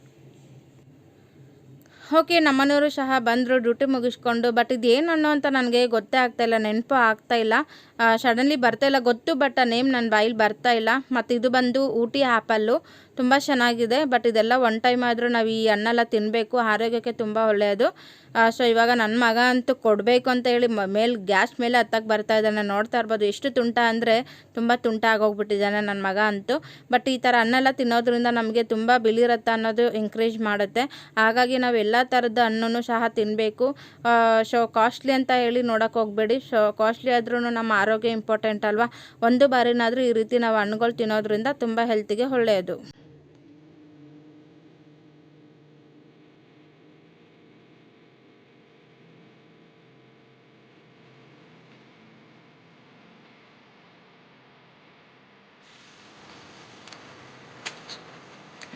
[SPEAKER 2] ಓಕೆ, ನಮ್ಮನೆಯವರು ಸಹ ಬಂದರು ಡ್ಯೂಟಿ ಮುಗಿಸ್ಕೊಂಡು. ಬಟ್ ಇದೇನು ಅನ್ನೋ ಅಂತ ನನಗೆ ಗೊತ್ತೇ ಆಗ್ತಾಯಿಲ್ಲ, ನೆನಪು ಆಗ್ತಾಯಿಲ್ಲ, ಸಡನ್ಲಿ ಬರ್ತಾಯಿಲ್ಲ ಗೊತ್ತು. ಬಟ್ ಆ ನೇಮ್ ನನ್ನ ಬಾಯಲ್ಲಿ ಬರ್ತಾಯಿಲ್ಲ. ಮತ್ತು ಇದು ಬಂದು ಊಟಿ ಆ್ಯಪಲ್ಲು, ತುಂಬ ಚೆನ್ನಾಗಿದೆ. ಬಟ್ ಇದೆಲ್ಲ ಒನ್ ಟೈಮ್ ಆದರೂ ನಾವು ಈ ಹಣ್ಣೆಲ್ಲ ತಿನ್ನಬೇಕು, ಆರೋಗ್ಯಕ್ಕೆ ತುಂಬ ಒಳ್ಳೆಯದು. ಸೊ ಇವಾಗ ನನ್ನ ಮಗ ಅಂತೂ ಕೊಡಬೇಕು ಅಂತ ಹೇಳಿ ಗ್ಯಾಸ್ ಮೇಲೆ ಹತ್ತಕ್ಕೆ ಬರ್ತಾ ಇದ್ದಾನೆ. ನೋಡ್ತಾ ಇರ್ಬೋದು ಎಷ್ಟು ತುಂಟ ಅಂದರೆ ತುಂಬ ತುಂಟ ಆಗೋಗ್ಬಿಟ್ಟಿದ್ದಾನೆ ನನ್ನ ಮಗ ಅಂತೂ. ಬಟ್ ಈ ಥರ ಹಣ್ಣೆಲ್ಲ ತಿನ್ನೋದ್ರಿಂದ ನಮಗೆ ತುಂಬ ಬಿಳಿ ರಕ್ತ ಅನ್ನೋದು ಎಂಕರೇಜ್ ಮಾಡುತ್ತೆ. ಹಾಗಾಗಿ ನಾವು ಎಲ್ಲ ಥರದ ಹಣ್ಣನ್ನು ಸಹ ತಿನ್ನಬೇಕು. ಸೊ ಕಾಸ್ಟ್ಲಿ ಅಂತ ಹೇಳಿ ನೋಡೋಕೆ ಹೋಗಬೇಡಿ. ಸೊ ಕಾಸ್ಟ್ಲಿ ಆದ್ರೂ ನಮ್ಮ ಆರೋಗ್ಯ ಇಂಪಾರ್ಟೆಂಟ್ ಅಲ್ವಾ. ಒಂದು ಬಾರಿನಾದರೂ ಈ ರೀತಿ ನಾವು ಹಣ್ಣುಗಳು ತಿನ್ನೋದ್ರಿಂದ ತುಂಬ ಹೆಲ್ತಿಗೆ ಒಳ್ಳೆಯದು.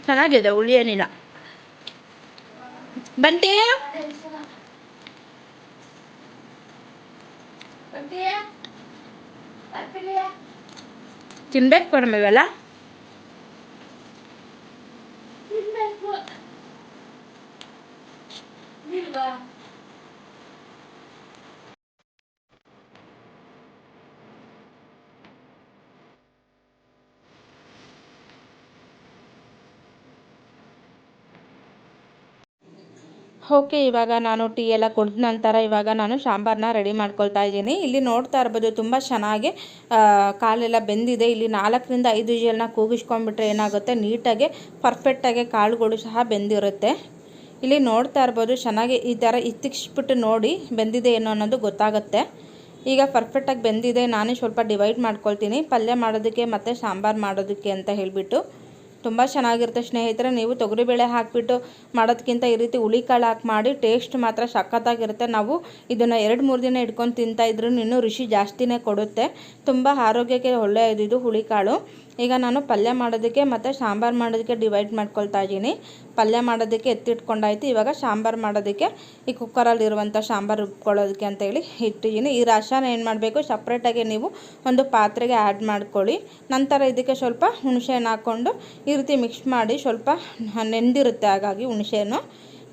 [SPEAKER 2] ಚೆನ್ನಾಗಿದೆ, ಹುಳಿ ಏನಿಲ್ಲ. ಬಂತೆ ತಿನ್ಬೇಕು ಕಡಿಮೆ ಇವೆಲ್ಲ. ಓಕೆ, ಇವಾಗ ನಾನು ಟೀ ಎಲ್ಲ ಕುಡಿದ ನಂತರ ಇವಾಗ ನಾನು ಸಾಂಬಾರನ್ನ ರೆಡಿ ಮಾಡ್ಕೊಳ್ತಾ ಇದ್ದೀನಿ. ಇಲ್ಲಿ ನೋಡ್ತಾ ಇರ್ಬೋದು ತುಂಬ ಚೆನ್ನಾಗಿ ಕಾಳೆಲ್ಲ ಬೆಂದಿದೆ. ಇಲ್ಲಿ 4ರಿಂದ 5 ವಿಷಲ್ನ ಕೂಗಿಸ್ಕೊಂಡ್ಬಿಟ್ರೆ ಏನಾಗುತ್ತೆ, ನೀಟಾಗಿ ಪರ್ಫೆಕ್ಟಾಗಿ ಕಾಳುಗಳು ಸಹ ಬೆಂದಿರುತ್ತೆ. ಇಲ್ಲಿ ನೋಡ್ತಾ ಇರ್ಬೋದು ಚೆನ್ನಾಗಿ ಈ ಥರ ಇತ್ತಿಕ್ಸ್ಬಿಟ್ಟು ನೋಡಿ ಬೆಂದಿದೆ ಏನೋ ಅನ್ನೋದು ಗೊತ್ತಾಗುತ್ತೆ. ಈಗ ಪರ್ಫೆಕ್ಟಾಗಿ ಬೆಂದಿದೆ. ನಾನೇ ಸ್ವಲ್ಪ ಡಿವೈಡ್ ಮಾಡ್ಕೊಳ್ತೀನಿ, ಪಲ್ಯ ಮಾಡೋದಕ್ಕೆ ಮತ್ತು ಸಾಂಬಾರು ಮಾಡೋದಕ್ಕೆ ಅಂತ ಹೇಳಿಬಿಟ್ಟು. ತುಂಬ ಚೆನ್ನಾಗಿರುತ್ತೆ ಸ್ನೇಹಿತರೆ. ನೀವು ತೊಗರಿಬೇಳೆ ಹಾಕಿಬಿಟ್ಟು ಮಾಡೋದಕ್ಕಿಂತ ಈ ರೀತಿ ಹುರುಳಿಕಾಳು ಹಾಕಿ ಮಾಡಿ ಟೇಸ್ಟ್ ಮಾತ್ರ ಸಖತ್ತಾಗಿರುತ್ತೆ. ನಾವು ಇದನ್ನು 2-3 ದಿನ ಇಟ್ಕೊಂಡು ತಿಂತಾಯಿದ್ರು ಇನ್ನೂ ರುಚಿ ಜಾಸ್ತಿನೇ ಕೊಡುತ್ತೆ. ತುಂಬ ಆರೋಗ್ಯಕ್ಕೆ ಒಳ್ಳೆಯದು ಇದು ಹುರುಳಿಕಾಳು. ಈಗ ನಾನು ಪಲ್ಯ ಮಾಡೋದಕ್ಕೆ ಮತ್ತು ಸಾಂಬಾರು ಮಾಡೋದಕ್ಕೆ ಡಿವೈಡ್ ಮಾಡ್ಕೊಳ್ತಾ ಇದ್ದೀನಿ. ಪಲ್ಯ ಮಾಡೋದಕ್ಕೆ ಎತ್ತಿಟ್ಕೊಂಡಾಯ್ತು. ಇವಾಗ ಸಾಂಬಾರು ಮಾಡೋದಕ್ಕೆ ಈ ಕುಕ್ಕರಲ್ಲಿರುವಂಥ ಸಾಂಬಾರು ರುಬ್ಕೊಳ್ಳೋದಕ್ಕೆ ಅಂತೇಳಿ ಇಟ್ಟಿದ್ದೀನಿ. ಈ ರಸನ ಏನು ಮಾಡಬೇಕು, ಸಪ್ರೇಟಾಗಿ ನೀವು ಒಂದು ಪಾತ್ರೆಗೆ ಆ್ಯಡ್ ಮಾಡ್ಕೊಳ್ಳಿ. ನಂತರ ಇದಕ್ಕೆ ಸ್ವಲ್ಪ ಹುಣಸೆಹಣ್ಣು ಹಾಕ್ಕೊಂಡು ಈ ರೀತಿ ಮಿಕ್ಸ್ ಮಾಡಿ, ಸ್ವಲ್ಪ ನೆಂದಿರುತ್ತೆ ಹಾಗಾಗಿ ಹುಣಸೆಹಣ್ಣು.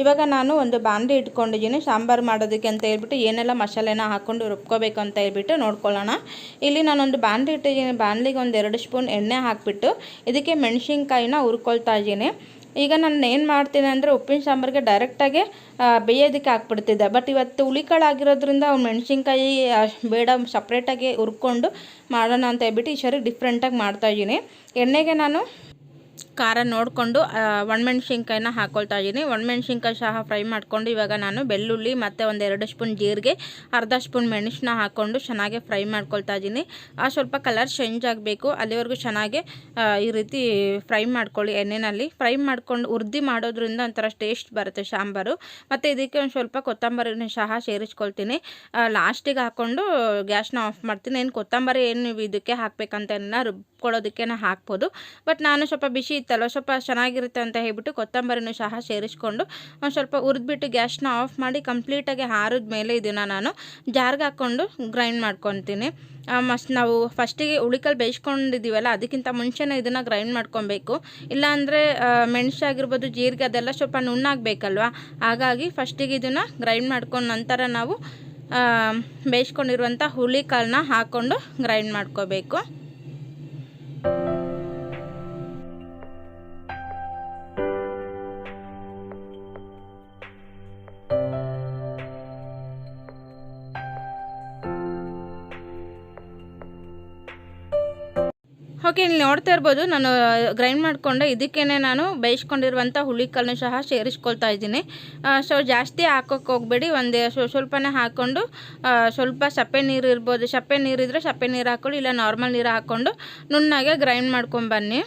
[SPEAKER 2] ಇವಾಗ ನಾನು ಒಂದು ಬಾಣಲಿ ಇಟ್ಕೊಂಡಿದ್ದೀನಿ ಸಾಂಬಾರು ಮಾಡೋದಕ್ಕೆ ಅಂತ ಹೇಳ್ಬಿಟ್ಟು ಏನೆಲ್ಲ ಮಸಾಲೆನ ಹಾಕ್ಕೊಂಡು ರುಬ್ಕೋಬೇಕು ಅಂತ ಹೇಳ್ಬಿಟ್ಟು ನೋಡ್ಕೊಳ್ಳೋಣ. ಇಲ್ಲಿ ನಾನೊಂದು ಬಾಣಲಿ ಇಟ್ಟಿದ್ದೀನಿ. ಬಾಣಲಿಗೆ ಒಂದು 2 ಸ್ಪೂನ್ ಎಣ್ಣೆ ಹಾಕಿಬಿಟ್ಟು ಇದಕ್ಕೆ ಮೆಣಸಿನ್ಕಾಯಿನ ಹುರ್ಕೊಳ್ತಾ ಇದ್ದೀನಿ. ಈಗ ನಾನು ಏನು ಮಾಡ್ತೀನಿ ಅಂದರೆ ಉಪ್ಪಿನ ಸಾಂಬಾರಿಗೆ ಡೈರೆಕ್ಟಾಗಿ ಬೇಯೋದಕ್ಕೆ ಹಾಕ್ಬಿಡ್ತಿದ್ದೆ. ಬಟ್ ಇವತ್ತು ಹುರುಳಿಕಾಳು ಆಗಿರೋದ್ರಿಂದ ಮೆಣಸಿನ್ಕಾಯಿ ಬೇಡ, ಸಪ್ರೇಟಾಗಿ ಹುರ್ಕೊಂಡು ಮಾಡೋಣ ಅಂತ ಹೇಳ್ಬಿಟ್ಟು ಈ ಸರಿ ಡಿಫ್ರೆಂಟಾಗಿ ಮಾಡ್ತಾಯಿದ್ದೀನಿ. ಎಣ್ಣೆಗೆ ನಾನು ಖಾರ ನೋಡಿಕೊಂಡು ಒಣಮೆಣ್ಸಿನ್ಕಾಯಿನ ಹಾಕ್ಕೊಳ್ತಾ ಇದ್ದೀನಿ. ಒಣಮೆಣ್ಸಿನ್ಕಾಯಿ ಸಹ ಫ್ರೈ ಮಾಡಿಕೊಂಡು ಇವಾಗ ನಾನು ಬೆಳ್ಳುಳ್ಳಿ ಮತ್ತು ಒಂದು 2 ಸ್ಪೂನ್ ಜೀರಿಗೆ, ಅರ್ಧ ಸ್ಪೂನ್ ಮೆಣಸನ್ನ ಹಾಕ್ಕೊಂಡು ಚೆನ್ನಾಗಿ ಫ್ರೈ ಮಾಡ್ಕೊಳ್ತಾ ಇದ್ದೀನಿ. ಸ್ವಲ್ಪ ಕಲರ್ ಚೇಂಜ್ ಆಗಬೇಕು, ಅಲ್ಲಿವರೆಗೂ ಚೆನ್ನಾಗಿ ಈ ರೀತಿ ಫ್ರೈ ಮಾಡ್ಕೊಳ್ಳಿ. ಎಣ್ಣೆಯಲ್ಲಿ ಫ್ರೈ ಮಾಡ್ಕೊಂಡು ಹುರ್ದು ಮಾಡೋದ್ರಿಂದ ಒಂಥರ ಟೇಸ್ಟ್ ಬರುತ್ತೆ ಸಾಂಬಾರು. ಮತ್ತು ಇದಕ್ಕೆ ಒಂದು ಸ್ವಲ್ಪ ಕೊತ್ತಂಬರಿನ ಸಹ ಸೇರಿಸ್ಕೊಳ್ತೀನಿ. ಲಾಸ್ಟಿಗೆ ಹಾಕ್ಕೊಂಡು ಗ್ಯಾಸ್ನ ಆಫ್ ಮಾಡ್ತೀನಿ. ಏನು ಕೊತ್ತಂಬರಿ ಏನು ನೀವು ಇದಕ್ಕೆ ಹಾಕಬೇಕಂತೆಲ್ಲ ರುಬ್ಕೊಳ್ಳೋದಕ್ಕೆ ಹಾಕ್ಬೋದು, ಬಟ್ ನಾನು ಸ್ವಲ್ಪ ಬಿಸಿ ಇತ್ತಲ್ವ, ಸ್ವಲ್ಪ ಚೆನ್ನಾಗಿರುತ್ತೆ ಅಂತ ಹೇಳ್ಬಿಟ್ಟು ಕೊತ್ತಂಬರಿನೂ ಸಹ ಸೇರಿಸ್ಕೊಂಡು ಒಂದು ಸ್ವಲ್ಪ ಹುರಿದ್ಬಿಟ್ಟು ಗ್ಯಾಸ್ನ ಆಫ್ ಮಾಡಿ ಕಂಪ್ಲೀಟಾಗಿ ಆರಿದ ಮೇಲೆ ಇದನ್ನು ನಾನು ಜಾರ್ಗೆ ಹಾಕ್ಕೊಂಡು ಗ್ರೈಂಡ್ ಮಾಡ್ಕೊತೀನಿ. ನಾವು ಫಸ್ಟಿಗೆ ಹುಳಿಕಾಳು ಬೇಯಿಸ್ಕೊಂಡಿದ್ದೀವಲ್ಲ, ಅದಕ್ಕಿಂತ ಮುಂಚೆನೇ ಇದನ್ನು ಗ್ರೈಂಡ್ ಮಾಡ್ಕೊಬೇಕು. ಇಲ್ಲಾಂದರೆ ಮೆಣಸಾಗಿರ್ಬೋದು, ಜೀರಿಗೆ ಅದೆಲ್ಲ ಸ್ವಲ್ಪ ನುಣ್ಣಾಗಬೇಕಲ್ವ, ಹಾಗಾಗಿ ಫಸ್ಟಿಗೆ ಇದನ್ನು ಗ್ರೈಂಡ್ ಮಾಡ್ಕೊಂಡು ನಂತರ ನಾವು ಬೇಯಿಸ್ಕೊಂಡಿರುವಂಥ ಹುಳಿಕಾಳನ್ನ ಹಾಕ್ಕೊಂಡು ಗ್ರೈಂಡ್ ಮಾಡ್ಕೋಬೇಕು. ಓಕೆ, ಇಲ್ಲಿ ನೋಡ್ತಾ ಇರ್ಬೋದು ನಾನು ಗ್ರೈಂಡ್ ಮಾಡಿಕೊಂಡೆ. ಇದಕ್ಕೇ ನಾನು ಬೇಯಿಸ್ಕೊಂಡಿರುವಂಥ ಹುಳಿಕಾಳನ್ನು ಸಹ ಸೇರಿಸ್ಕೊಳ್ತಾ ಇದ್ದೀನಿ. ಸೊ ಜಾಸ್ತಿ ಹಾಕೋಕ್ಕೆ ಹೋಗಬೇಡಿ, ಒಂದು ಸ್ವಲ್ಪನೇ ಹಾಕ್ಕೊಂಡು ಸ್ವಲ್ಪ ಸಪ್ಪೆ ನೀರು ಇರ್ಬೋದು, ಸಪ್ಪೆ ನೀರಿದ್ದರೆ ಸಪ್ಪೆ ನೀರು ಹಾಕ್ಕೊಳ್ಳಿ, ಇಲ್ಲ ನಾರ್ಮಲ್ ನೀರು ಹಾಕ್ಕೊಂಡು ನುಣ್ಣಗೆ ಗ್ರೈಂಡ್ ಮಾಡ್ಕೊಂಬನ್ನಿ.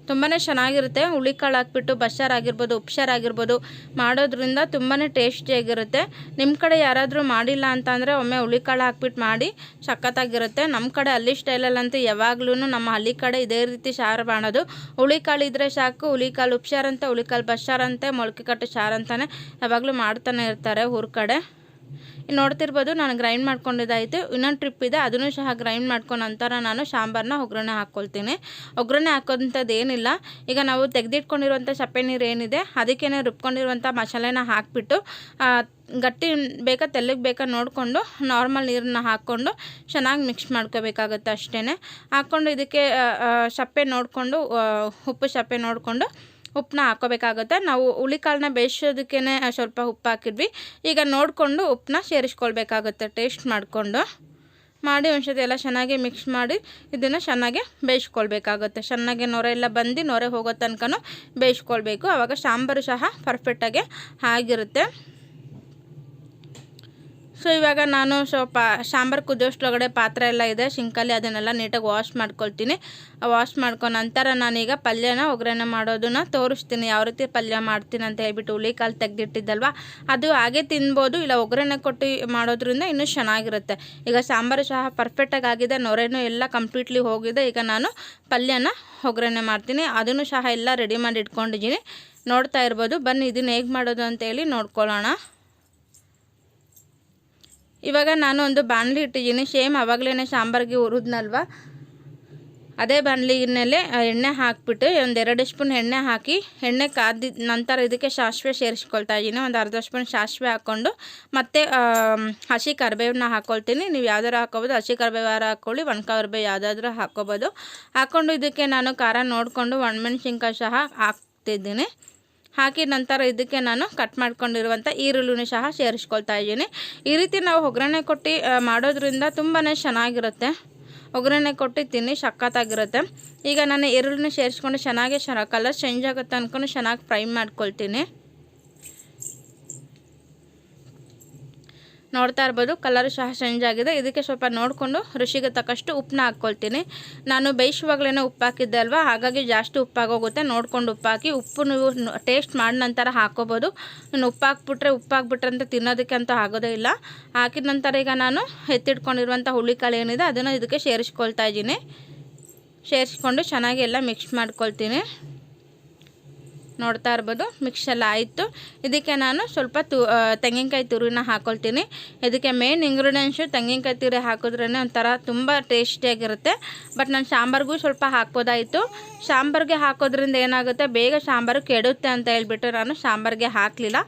[SPEAKER 2] ತುಂಬಾ ಚೆನ್ನಾಗಿರುತ್ತೆ. ಹುಳಿಕಾಳು ಹಾಕ್ಬಿಟ್ಟು ಬಸ್ಸಾರು ಆಗಿರ್ಬೋದು, ಉಪ್ಸಾರು ಆಗಿರ್ಬೋದು ಮಾಡೋದ್ರಿಂದ ತುಂಬಾ ಟೇಸ್ಟಿಯಾಗಿರುತ್ತೆ. ನಿಮ್ಮ ಕಡೆ ಯಾರಾದರೂ ಮಾಡಿಲ್ಲ ಅಂತಂದರೆ ಒಮ್ಮೆ ಹುಳಿಕಾಳು ಹಾಕ್ಬಿಟ್ಟು ಮಾಡಿ, ಸಖತ್ತಾಗಿರುತ್ತೆ. ನಮ್ಮ ಕಡೆ ಹಳ್ಳಿ ಸ್ಟೈಲಲ್ಲಂತೂ ಯಾವಾಗ್ಲೂ ನಮ್ಮ ಹಳ್ಳಿ ಕಡೆ ಇದೇ ರೀತಿ ಸಾರು ಮಾಡೋದು. ಹುಳಿಕಾಳು ಇದ್ದರೆ ಸಾಕು, ಹುಳಿಕಾಳು ಉಪ್ಸಾರು ಅಂತ, ಹುಳಿಕಾಳು ಬಸ್ಸಾರು ಅಂತ, ಮೊಳಕೆ ಕಟ್ಟು ಸಾರು ಅಂತಲೇ ಯಾವಾಗಲೂ ಮಾಡ್ತಾನೆ ಇರ್ತಾರೆ ಊರ ಕಡೆ. ನೋಡ್ತಿರ್ಬೋದು ನಾನು ಗ್ರೈಂಡ್ ಮಾಡ್ಕೊಂಡಿದ್ದಾಯಿತು. ಇನ್ನೊಂದು ಟ್ರಿಪ್ ಇದೆ, ಅದನ್ನು ಸಹ ಗ್ರೈಂಡ್ ಮಾಡ್ಕೊಂಡು ನಂತರ ನಾನು ಸಾಂಬಾರನ್ನ ಒಗ್ಗರಣೆ ಹಾಕ್ಕೊಳ್ತೀನಿ. ಒಗ್ಗರಣೆ ಹಾಕೋಂಥದ್ದು ಏನಿಲ್ಲ, ಈಗ ನಾವು ತೆಗೆದಿಟ್ಕೊಂಡಿರುವಂಥ ಸಪ್ಪೆ ನೀರು ಏನಿದೆ ಅದಕ್ಕೇ ರುಬ್ಕೊಂಡಿರುವಂಥ ಮಸಾಲೆನ ಹಾಕಿಬಿಟ್ಟು ಗಟ್ಟಿ ಬೇಕಾ ತೆಳ್ಳಗೆ ಬೇಕಾ ನೋಡಿಕೊಂಡು ನಾರ್ಮಲ್ ನೀರನ್ನ ಹಾಕ್ಕೊಂಡು ಚೆನ್ನಾಗಿ ಮಿಕ್ಸ್ ಮಾಡ್ಕೋಬೇಕಾಗುತ್ತೆ ಅಷ್ಟೇ. ಹಾಕ್ಕೊಂಡು ಇದಕ್ಕೆ ಸಪ್ಪೆ ನೋಡಿಕೊಂಡು, ಉಪ್ಪು ಸಪ್ಪೆ ನೋಡಿಕೊಂಡು ಉಪ್ಪನ್ನ ಹಾಕ್ಕೋಬೇಕಾಗುತ್ತೆ. ನಾವು ಹುಳಿಕಾಳನ್ನ ಬೇಯಿಸೋದಕ್ಕೇ ಸ್ವಲ್ಪ ಉಪ್ಪು ಹಾಕಿದ್ವಿ, ಈಗ ನೋಡಿಕೊಂಡು ಉಪ್ಪನ್ನ ಸೇರಿಸ್ಕೊಳ್ಬೇಕಾಗುತ್ತೆ ಟೇಸ್ಟ್ ಮಾಡಿಕೊಂಡು. ಮಾಡಿ ಒಂದ್ಸತಿ ಎಲ್ಲ ಚೆನ್ನಾಗಿ ಮಿಕ್ಸ್ ಮಾಡಿ ಇದನ್ನು ಚೆನ್ನಾಗಿ ಬೇಯಿಸ್ಕೊಳ್ಬೇಕಾಗುತ್ತೆ. ಚೆನ್ನಾಗಿ ನೊರೆ ಎಲ್ಲ ಬಂದು ನೊರೆ ಹೋಗೋ ತನಕ ಬೇಯಿಸ್ಕೊಳ್ಬೇಕು, ಆವಾಗ ಸಾಂಬಾರು ಸಹ ಪರ್ಫೆಕ್ಟಾಗಿ ಆಗಿರುತ್ತೆ. ಸೊ ಇವಾಗ ನಾನು ಸ್ವಲ್ಪ ಸಾಂಬಾರು ಕುದಿಯೋಷ್ಟ್ರೊಳಗಡೆ ಪಾತ್ರೆ ಎಲ್ಲ ಇದೆ ಸಿಂಕಲ್ಲಿ, ಅದನ್ನೆಲ್ಲ ನೀಟಾಗಿ ವಾಶ್ ಮಾಡ್ಕೊಳ್ತೀನಿ. ವಾಶ್ ಮಾಡ್ಕೊಂಡು ನಂತರ ನಾನೀಗ ಪಲ್ಯನ ಒಗ್ಗರಣೆ ಮಾಡೋದನ್ನ ತೋರಿಸ್ತೀನಿ, ಯಾವ ರೀತಿ ಪಲ್ಯ ಮಾಡ್ತೀನಿ ಅಂತ ಹೇಳ್ಬಿಟ್ಟು. ಹುಳಿಕಾಳು ತೆಗೆದಿಟ್ಟಿದ್ದಲ್ವ, ಅದು ಹಾಗೆ ತಿನ್ಬೋದು, ಇಲ್ಲ ಒಗ್ಗರಣೆ ಕೊಟ್ಟು ಮಾಡೋದ್ರಿಂದ ಇನ್ನೂ ಚೆನ್ನಾಗಿರುತ್ತೆ. ಈಗ ಸಾಂಬಾರು ಸಹ ಪರ್ಫೆಕ್ಟಾಗಿ ಆಗಿದೆ, ನೊರೆನೂ ಎಲ್ಲ ಕಂಪ್ಲೀಟ್ಲಿ ಹೋಗಿದೆ. ಈಗ ನಾನು ಪಲ್ಯನ ಒಗ್ಗರಣೆ ಮಾಡ್ತೀನಿ, ಅದನ್ನು ಸಹ ಎಲ್ಲ ರೆಡಿ ಮಾಡಿ ಇಟ್ಕೊಂಡಿದ್ದೀನಿ. ನೋಡ್ತಾ ಇರ್ಬೋದು. ಬನ್ನಿ ಇದನ್ನು ಹೇಗೆ ಮಾಡೋದು ಅಂತೇಳಿ ನೋಡ್ಕೊಳ್ಳೋಣ. ಇವಾಗ ನಾನು ಒಂದು ಬಾಣಲಿ ಇಟ್ಟಿದ್ದೀನಿ, ಸೇಮ್ ಆವಾಗಲೇ ಸಾಂಬಾರಿಗೆ ಹುರಿದ್ನಲ್ವ ಅದೇ ಬಾಣಲಿನಲ್ಲಿ ಎಣ್ಣೆ ಹಾಕಿಬಿಟ್ಟು ಒಂದು 2 ಸ್ಪೂನ್ ಎಣ್ಣೆ ಹಾಕಿ, ಎಣ್ಣೆ ಕಾದಿದ ನಂತರ ಇದಕ್ಕೆ ಸಾಸಿವೆ ಸೇರಿಸ್ಕೊಳ್ತಾ ಇದ್ದೀನಿ. ಒಂದು ಅರ್ಧ ಸ್ಪೂನ್ ಸಾಸಿವೆ ಹಾಕ್ಕೊಂಡು ಮತ್ತು ಹಸಿ ಕರಿಬೇವನ್ನ ಹಾಕ್ಕೊಳ್ತೀನಿ. ನೀವು ಯಾವ್ದಾರು ಹಾಕ್ಕೋಬೋದು, ಹಸಿ ಕರಿಬೇವಾರ ಹಾಕ್ಕೊಳ್ಳಿ, ಕರಿಬೇವು ಯಾವುದಾದ್ರೂ ಹಾಕ್ಕೋಬೋದು. ಹಾಕ್ಕೊಂಡು ಇದಕ್ಕೆ ನಾನು ಖಾರ ನೋಡಿಕೊಂಡು ಒಣಮೆಣ್ಸಿನ್ಕಾಯಿ ಸಹ ಹಾಕ್ತಿದ್ದೀನಿ. ಹಾಕಿ ನಂತರ ಇದಕ್ಕೆ ನಾನು ಕಟ್ ಮಾಡ್ಕೊಂಡಿರುವಂಥ ಈರುಳ್ಳಿನೂ ಸಹ ಸೇರಿಸ್ಕೊಳ್ತಾ ಇದ್ದೀನಿ. ಈ ರೀತಿ ನಾವು ಒಗ್ಗರಣೆ ಕೊಟ್ಟು ಮಾಡೋದ್ರಿಂದ ತುಂಬಾ ಚೆನ್ನಾಗಿರುತ್ತೆ. ಒಗ್ಗರಣೆ ಕೊಟ್ಟು ತಿನ್ನಿ, ಸಖತ್ತಾಗಿರುತ್ತೆ. ಈಗ ನಾನು ಈರುಳ್ಳಿನ ಸೇರಿಸ್ಕೊಂಡು ಚೆನ್ನಾಗಿ ಕಲರ್ ಚೇಂಜ್ ಆಗುತ್ತೆ ಅಂದ್ಕೊಂಡು ಚೆನ್ನಾಗಿ ಫ್ರೈ ಮಾಡ್ಕೊಳ್ತೀನಿ. ನೋಡ್ತಾ ಇರ್ಬೋದು ಕಲರು ಸಹ ಚೇಂಜ್ ಆಗಿದೆ. ಇದಕ್ಕೆ ಸ್ವಲ್ಪ ನೋಡಿಕೊಂಡು ರುಚಿಗೆ ತಕ್ಕಷ್ಟು ಉಪ್ಪನ್ನ ಹಾಕ್ಕೊಳ್ತೀನಿ. ನಾನು ಬೇಯಿಸುವಾಗಲೇ ಉಪ್ಪು ಹಾಕಿದ್ದೆ ಅಲ್ವಾ, ಹಾಗಾಗಿ ಜಾಸ್ತಿ ಉಪ್ಪಾಗೋಗುತ್ತೆ. ನೋಡ್ಕೊಂಡು ಉಪ್ಪು ಹಾಕಿ, ಉಪ್ಪು ನೀವು ಟೇಸ್ಟ್ ಮಾಡಿ ನಂತರ ಹಾಕ್ಕೋಬೋದು. ಇನ್ನು ಉಪ್ಪು ಹಾಕ್ಬಿಟ್ರೆ ಅಂತ ತಿನ್ನೋದಕ್ಕೆ ಅಂತೂ ಆಗೋದೇ ಇಲ್ಲ. ಹಾಕಿದ ನಂತರ ಈಗ ನಾನು ಎತ್ತಿಟ್ಕೊಂಡಿರುವಂಥ ಹುಳಿಕಾಳು ಏನಿದೆ ಅದನ್ನು ಇದಕ್ಕೆ ಸೇರಿಸ್ಕೊಳ್ತಾ ಇದ್ದೀನಿ. ಸೇರಿಸ್ಕೊಂಡು ಚೆನ್ನಾಗಿ ಎಲ್ಲ ಮಿಕ್ಸ್ ಮಾಡ್ಕೊಳ್ತೀನಿ. ನೋಡ್ತಾ ಇರ್ಬೋದು ಮಿಕ್ಸ್ ಎಲ್ಲ ಆಯಿತು. ಇದಕ್ಕೆ ನಾನು ಸ್ವಲ್ಪ ತೆಂಗಿನಕಾಯಿ ತುರಿನ ಹಾಕ್ಕೊಳ್ತೀನಿ. ಇದಕ್ಕೆ ಮೇನ್ ಇಂಗ್ರೀಡಿಯೆಂಟ್ಸು ತೆಂಗಿನಕಾಯಿ ತುರಿ ಹಾಕಿದ್ರೇ ಒಂಥರ ತುಂಬ ಟೇಸ್ಟಿಯಾಗಿರುತ್ತೆ. ಬಟ್ ನಾನು ಸಾಂಬಾರಿಗೂ ಸ್ವಲ್ಪ ಹಾಕ್ಬೋದಾಯಿತು. ಸಾಂಬಾರಿಗೆ ಹಾಕೋದ್ರಿಂದ ಏನಾಗುತ್ತೆ, ಬೇಗ ಸಾಂಬಾರು ಕೆಡುತ್ತೆ ಅಂತ ಹೇಳ್ಬಿಟ್ಟು ನಾನು ಸಾಂಬಾರಿಗೆ ಹಾಕಲಿಲ್ಲ.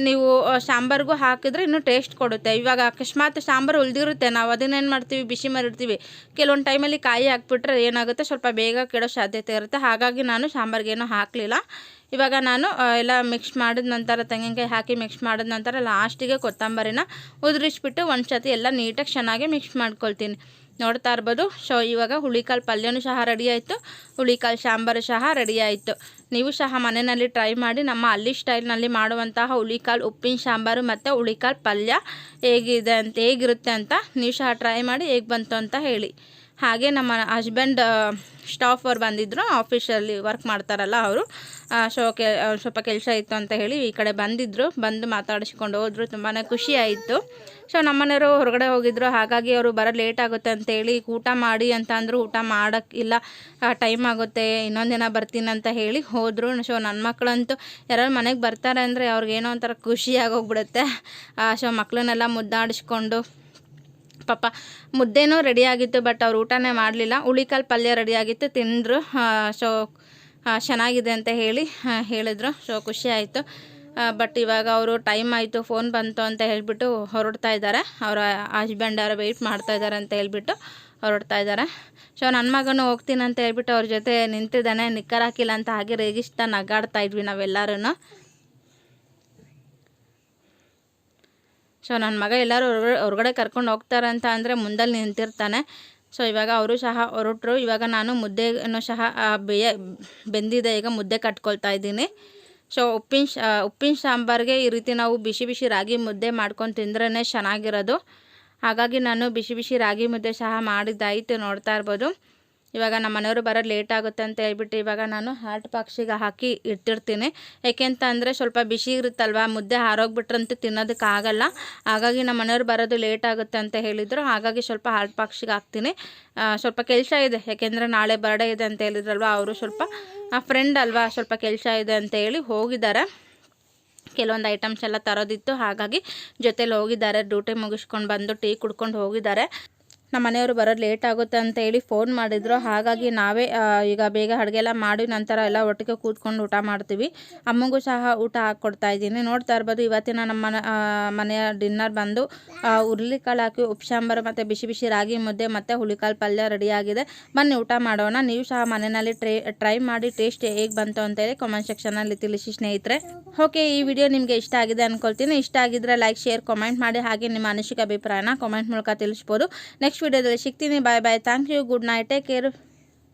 [SPEAKER 2] ನೀವು ಸಾಂಬಾರಿಗೂ ಹಾಕಿದ್ರೆ ಇನ್ನೂ ಟೇಸ್ಟ್ ಕೊಡುತ್ತೆ. ಇವಾಗ ಅಕಸ್ಮಾತ್ ಸಾಂಬಾರು ಉಳಿದಿರುತ್ತೆ, ನಾವು ಅದನ್ನೇನು ಮಾಡ್ತೀವಿ, ಬಿಸಿ ಮಾಡಿರ್ತೀವಿ. ಕೆಲವೊಂದು ಟೈಮಲ್ಲಿ ಕಾಯಿ ಹಾಕ್ಬಿಟ್ರೆ ಏನಾಗುತ್ತೆ, ಸ್ವಲ್ಪ ಬೇಗ ಕೆಡೋ ಸಾಧ್ಯತೆ ಇರುತ್ತೆ. ಹಾಗಾಗಿ ನಾನು ಸಾಂಬಾರಿಗೇನು ಹಾಕಲಿಲ್ಲ. ಇವಾಗ ನಾನು ಎಲ್ಲ ಮಿಕ್ಸ್ ಮಾಡಿದ ನಂತರ ತೆಂಗಿನಕಾಯಿ ಹಾಕಿ ಮಿಕ್ಸ್ ಮಾಡಿದ ನಂತರ ಲಾಸ್ಟಿಗೆ ಕೊತ್ತಂಬರಿನ ಉದುರಿಸ್ಬಿಟ್ಟು ಒಂದು ಸತಿ ಎಲ್ಲ ನೀಟಾಗಿ ಚೆನ್ನಾಗಿ ಮಿಕ್ಸ್ ಮಾಡ್ಕೊಳ್ತೀನಿ. ನೋಡ್ತಾ ಇರ್ಬೋದು. ಸೊ ಇವಾಗ ಹುಳಿಕಾಳು ಪಲ್ಯನೂ ಸಹ ರೆಡಿ ಆಯಿತು, ಹುಳಿಕಾಳು ಸಾಂಬಾರು ಸಹ ರೆಡಿ ಆಯಿತು. ನೀವು ಸಹ ಮನೆಯಲ್ಲಿ ಟ್ರೈ ಮಾಡಿ. ನಮ್ಮ ಹಳ್ಳಿ ಸ್ಟೈಲ್ನಲ್ಲಿ ಮಾಡುವಂತಹ ಹುಳಿಕಾಳು ಉಪ್ಪಿನ ಸಾಂಬಾರು ಮತ್ತು ಹುಳಿಕಾಳು ಪಲ್ಯ ಹೇಗಿರುತ್ತೆ ಅಂತ ನೀವು ಸಹ ಟ್ರೈ ಮಾಡಿ ಹೇಗೆ ಬಂತು ಅಂತ ಹೇಳಿ. ಹಾಗೆ ನಮ್ಮ ಹಸ್ಬೆಂಡ್ ಸ್ಟಾಫ್ ಅವ್ರು ಬಂದಿದ್ದರು, ಆಫೀಸಲ್ಲಿ ವರ್ಕ್ ಮಾಡ್ತಾರಲ್ಲ ಅವರು. ಸ್ವಲ್ಪ ಕೆಲಸ ಇತ್ತು ಅಂತ ಹೇಳಿ ಈ ಕಡೆ ಬಂದು ಮಾತಾಡಿಸ್ಕೊಂಡು ಹೋದರು. ತುಂಬಾ ಖುಷಿ ಆಯಿತು. ಸೊ ನಮ್ಮನೆಯವರು ಹೊರಗಡೆ ಹೋಗಿದ್ರು, ಹಾಗಾಗಿ ಅವರು ಬರೋದು ಲೇಟ್ ಆಗುತ್ತೆ ಅಂತೇಳಿ ಊಟ ಮಾಡಿ ಅಂತ ಅಂದರು. ಊಟ ಮಾಡೋಕ್ಕಿಲ್ಲ, ಟೈಮ್ ಆಗುತ್ತೆ, ಇನ್ನೊಂದು ದಿನ ಬರ್ತೀನಿ ಅಂತ ಹೇಳಿ ಹೋದರು. ಸೊ ನನ್ನ ಮಕ್ಕಳಂತೂ ಯಾರು ಮನೆಗೆ ಬರ್ತಾರೆ ಅಂದರೆ ಅವ್ರಿಗೇನೋ ಒಂಥರ ಖುಷಿ ಆಗೋಗ್ಬಿಡುತ್ತೆ. ಸೊ ಮಕ್ಕಳನ್ನೆಲ್ಲ ಮುದ್ದಾಡಿಸ್ಕೊಂಡು, ಪಾಪ ಮುದ್ದೆನೂ ರೆಡಿಯಾಗಿತ್ತು, ಬಟ್ ಅವ್ರು ಊಟನೇ ಮಾಡಲಿಲ್ಲ. ಹುಳಿಕಾಳು ಪಲ್ಯ ರೆಡಿಯಾಗಿತ್ತು, ತಿಂದರು. ಸೊ ಚೆನ್ನಾಗಿದೆ ಅಂತ ಹೇಳಿದರು. ಸೊ ಖುಷಿ ಆಯಿತು. ಬಟ್ ಇವಾಗ ಅವರು ಟೈಮ್ ಆಯಿತು, ಫೋನ್ ಬಂತು ಅಂತ ಹೇಳಿಬಿಟ್ಟು ಹೊರಡ್ತಾ ಇದ್ದಾರೆ. ಅವರ ಹಸ್ಬೆಂಡ್ ಯಾರು ವೆಯ್ಟ್ ಮಾಡ್ತಾ ಇದ್ದಾರೆ ಅಂತ ಹೇಳ್ಬಿಟ್ಟು ಹೊರಡ್ತಾ ಇದ್ದಾರೆ. ಸೊ ನನ್ನ ಮಗನೂ ಹೋಗ್ತೀನಿ ಅಂತ ಹೇಳ್ಬಿಟ್ಟು ಅವ್ರ ಜೊತೆ ನಿಂತಿದ್ದಾನೆ. ನಿಕ್ಕರ್ ಹಾಕಿಲ್ಲ ಅಂತ ಹಾಗೆ ರೇಗಿಸ್ತಾ ನಗಾಡ್ತಾ ಇದ್ವಿ ನಾವೆಲ್ಲರೂ. ಸೊ ನನ್ನ ಮಗ ಎಲ್ಲರೂ ಹೊರಗಡೆ ಕರ್ಕೊಂಡು ಹೋಗ್ತಾರೆ ಅಂತ ಅಂದರೆ ಮುಂದಲ್ಲಿ ನಿಂತಿರ್ತಾನೆ. ಸೊ ಇವಾಗ ಅವರು ಸಹ ಹೊರಟರು. ಇವಾಗ ನಾನು ಮುದ್ದೆನೂ ಸಹ ಬೆಂದಿದೆ, ಈಗ ಮುದ್ದೆ ಕಟ್ಕೊಳ್ತಾ ಇದ್ದೀನಿ. ಸೊ ಉಪ್ಪಿನ ಸಾಂಬಾರಿಗೆ ಈ ರೀತಿ ನಾವು ಬಿಸಿ ಬಿಸಿ ರಾಗಿ ಮುದ್ದೆ ಮಾಡ್ಕೊಂಡು ತಿಂದ್ರೇ ಚೆನ್ನಾಗಿರೋದು. ಹಾಗಾಗಿ ನಾನು ಬಿಸಿ ಬಿಸಿ ರಾಗಿ ಮುದ್ದೆ ಸಹ ಮಾಡಿದ್ದಾಯಿತು, ನೋಡ್ತಾ ಇರ್ಬೋದು. ಇವಾಗ ನಮ್ಮ ಮನೆಯವರು ಬರೋದು ಲೇಟ್ ಆಗುತ್ತೆ ಅಂತ ಹೇಳ್ಬಿಟ್ಟು ಇವಾಗ ನಾನು ಹಾಟ್ ಬಾಕ್ಸಿಗೆ ಹಾಕಿ ಇಟ್ಟಿರ್ತೀನಿ. ಏಕೆಂತ ಅಂದರೆ ಸ್ವಲ್ಪ ಬಿಸಿ ಇರುತ್ತಲ್ವ, ಮುದ್ದೆ ಹಾರೋಗ್ಬಿಟ್ರಂತೂ ತಿನ್ನೋದಕ್ಕಾಗಲ್ಲ. ಹಾಗಾಗಿ ನಮ್ಮ ಮನೆಯವರು ಬರೋದು ಲೇಟ್ ಆಗುತ್ತೆ ಅಂತ ಹೇಳಿದರು. ಹಾಗಾಗಿ ಸ್ವಲ್ಪ ಹಾಟ್ ಬಾಕ್ಸಿಗೆ ಹಾಕ್ತೀನಿ. ಸ್ವಲ್ಪ ಕೆಲಸ ಇದೆ, ಯಾಕೆಂದರೆ ನಾಳೆ ಬರ್ಡೇ ಇದೆ ಅಂತ ಹೇಳಿದ್ರಲ್ವ. ಅವರು ಸ್ವಲ್ಪ ಫ್ರೆಂಡ್ ಅಲ್ವಾ, ಸ್ವಲ್ಪ ಕೆಲಸ ಇದೆ ಅಂತ ಹೇಳಿ ಹೋಗಿದ್ದಾರೆ. ಕೆಲವೊಂದು ಐಟಮ್ಸ್ ಎಲ್ಲ ತರೋದಿತ್ತು, ಹಾಗಾಗಿ ಜೊತೇಲಿ ಹೋಗಿದ್ದಾರೆ. ಡ್ಯೂಟಿ ಮುಗಿಸ್ಕೊಂಡು ಬಂದು ಟೀ ಕುಡ್ಕೊಂಡು ಹೋಗಿದ್ದಾರೆ. ನಮ್ಮ ಮನೆಯವರು ಬರೋದು ಲೇಟ್ ಆಗುತ್ತೆ ಅಂತ ಹೇಳಿ ಫೋನ್ ಮಾಡಿದರು. ಹಾಗಾಗಿ ನಾವೇ ಈಗ ಬೇಗ ಅಡುಗೆ ಎಲ್ಲ ಮಾಡಿ ನಂತರ ಎಲ್ಲ ಒಟ್ಟಿಗೆ ಕೂತ್ಕೊಂಡು ಊಟ ಮಾಡ್ತೀವಿ. ಅಮ್ಮಗೂ ಸಹ ಊಟ ಹಾಕ್ಕೊಡ್ತಾ ಇದ್ದೀನಿ. ನೋಡ್ತಾ ಇರ್ಬೋದು, ಇವತ್ತಿನ ನಮ್ಮ ಮನೆಯ ಡಿನ್ನರ್ ಬಂದು ಹುರುಳಿಕಾಳು ಹಾಕಿ ಉಪ್ಸಾಂಬಾರು ಮತ್ತು ಬಿಸಿ ಬಿಸಿ ರಾಗಿ ಮುದ್ದೆ ಮತ್ತು ಹುಳಿಕಾಳು ಪಲ್ಯ ರೆಡಿಯಾಗಿದೆ. ಬನ್ನಿ ಊಟ ಮಾಡೋಣ. ನೀವು ಸಹ ಮನೆಯಲ್ಲಿ ಟ್ರೈ ಮಾಡಿ ಟೇಸ್ಟ್ ಹೇಗೆ ಬಂತು ಅಂತೇಳಿ ಕಾಮೆಂಟ್ ಸೆಕ್ಷನಲ್ಲಿ ತಿಳಿಸಿ ಸ್ನೇಹಿತರೆ. ಓಕೆ, ಈ ವಿಡಿಯೋ ನಿಮಗೆ ಇಷ್ಟ ಆಗಿದೆ ಅಂದ್ಕೊಳ್ತೀನಿ. ಇಷ್ಟ ಆಗಿದ್ದರೆ ಲೈಕ್, ಶೇರ್, ಕಾಮೆಂಟ್ ಮಾಡಿ. ಹಾಗೆ ನಿಮ್ಮ ಅನಿಸಿಕೆ ಅಭಿಪ್ರಾಯನ ಕಾಮೆಂಟ್ ಮೂಲಕ ತಿಳಿಸ್ಬೋದು. ನೆಕ್ಸ್ಟ್ ವಿಡಿಯೋದಲ್ಲಿ ಸಿಗ್ತೀನಿ. Bye bye. Thank you. Good night. Take care.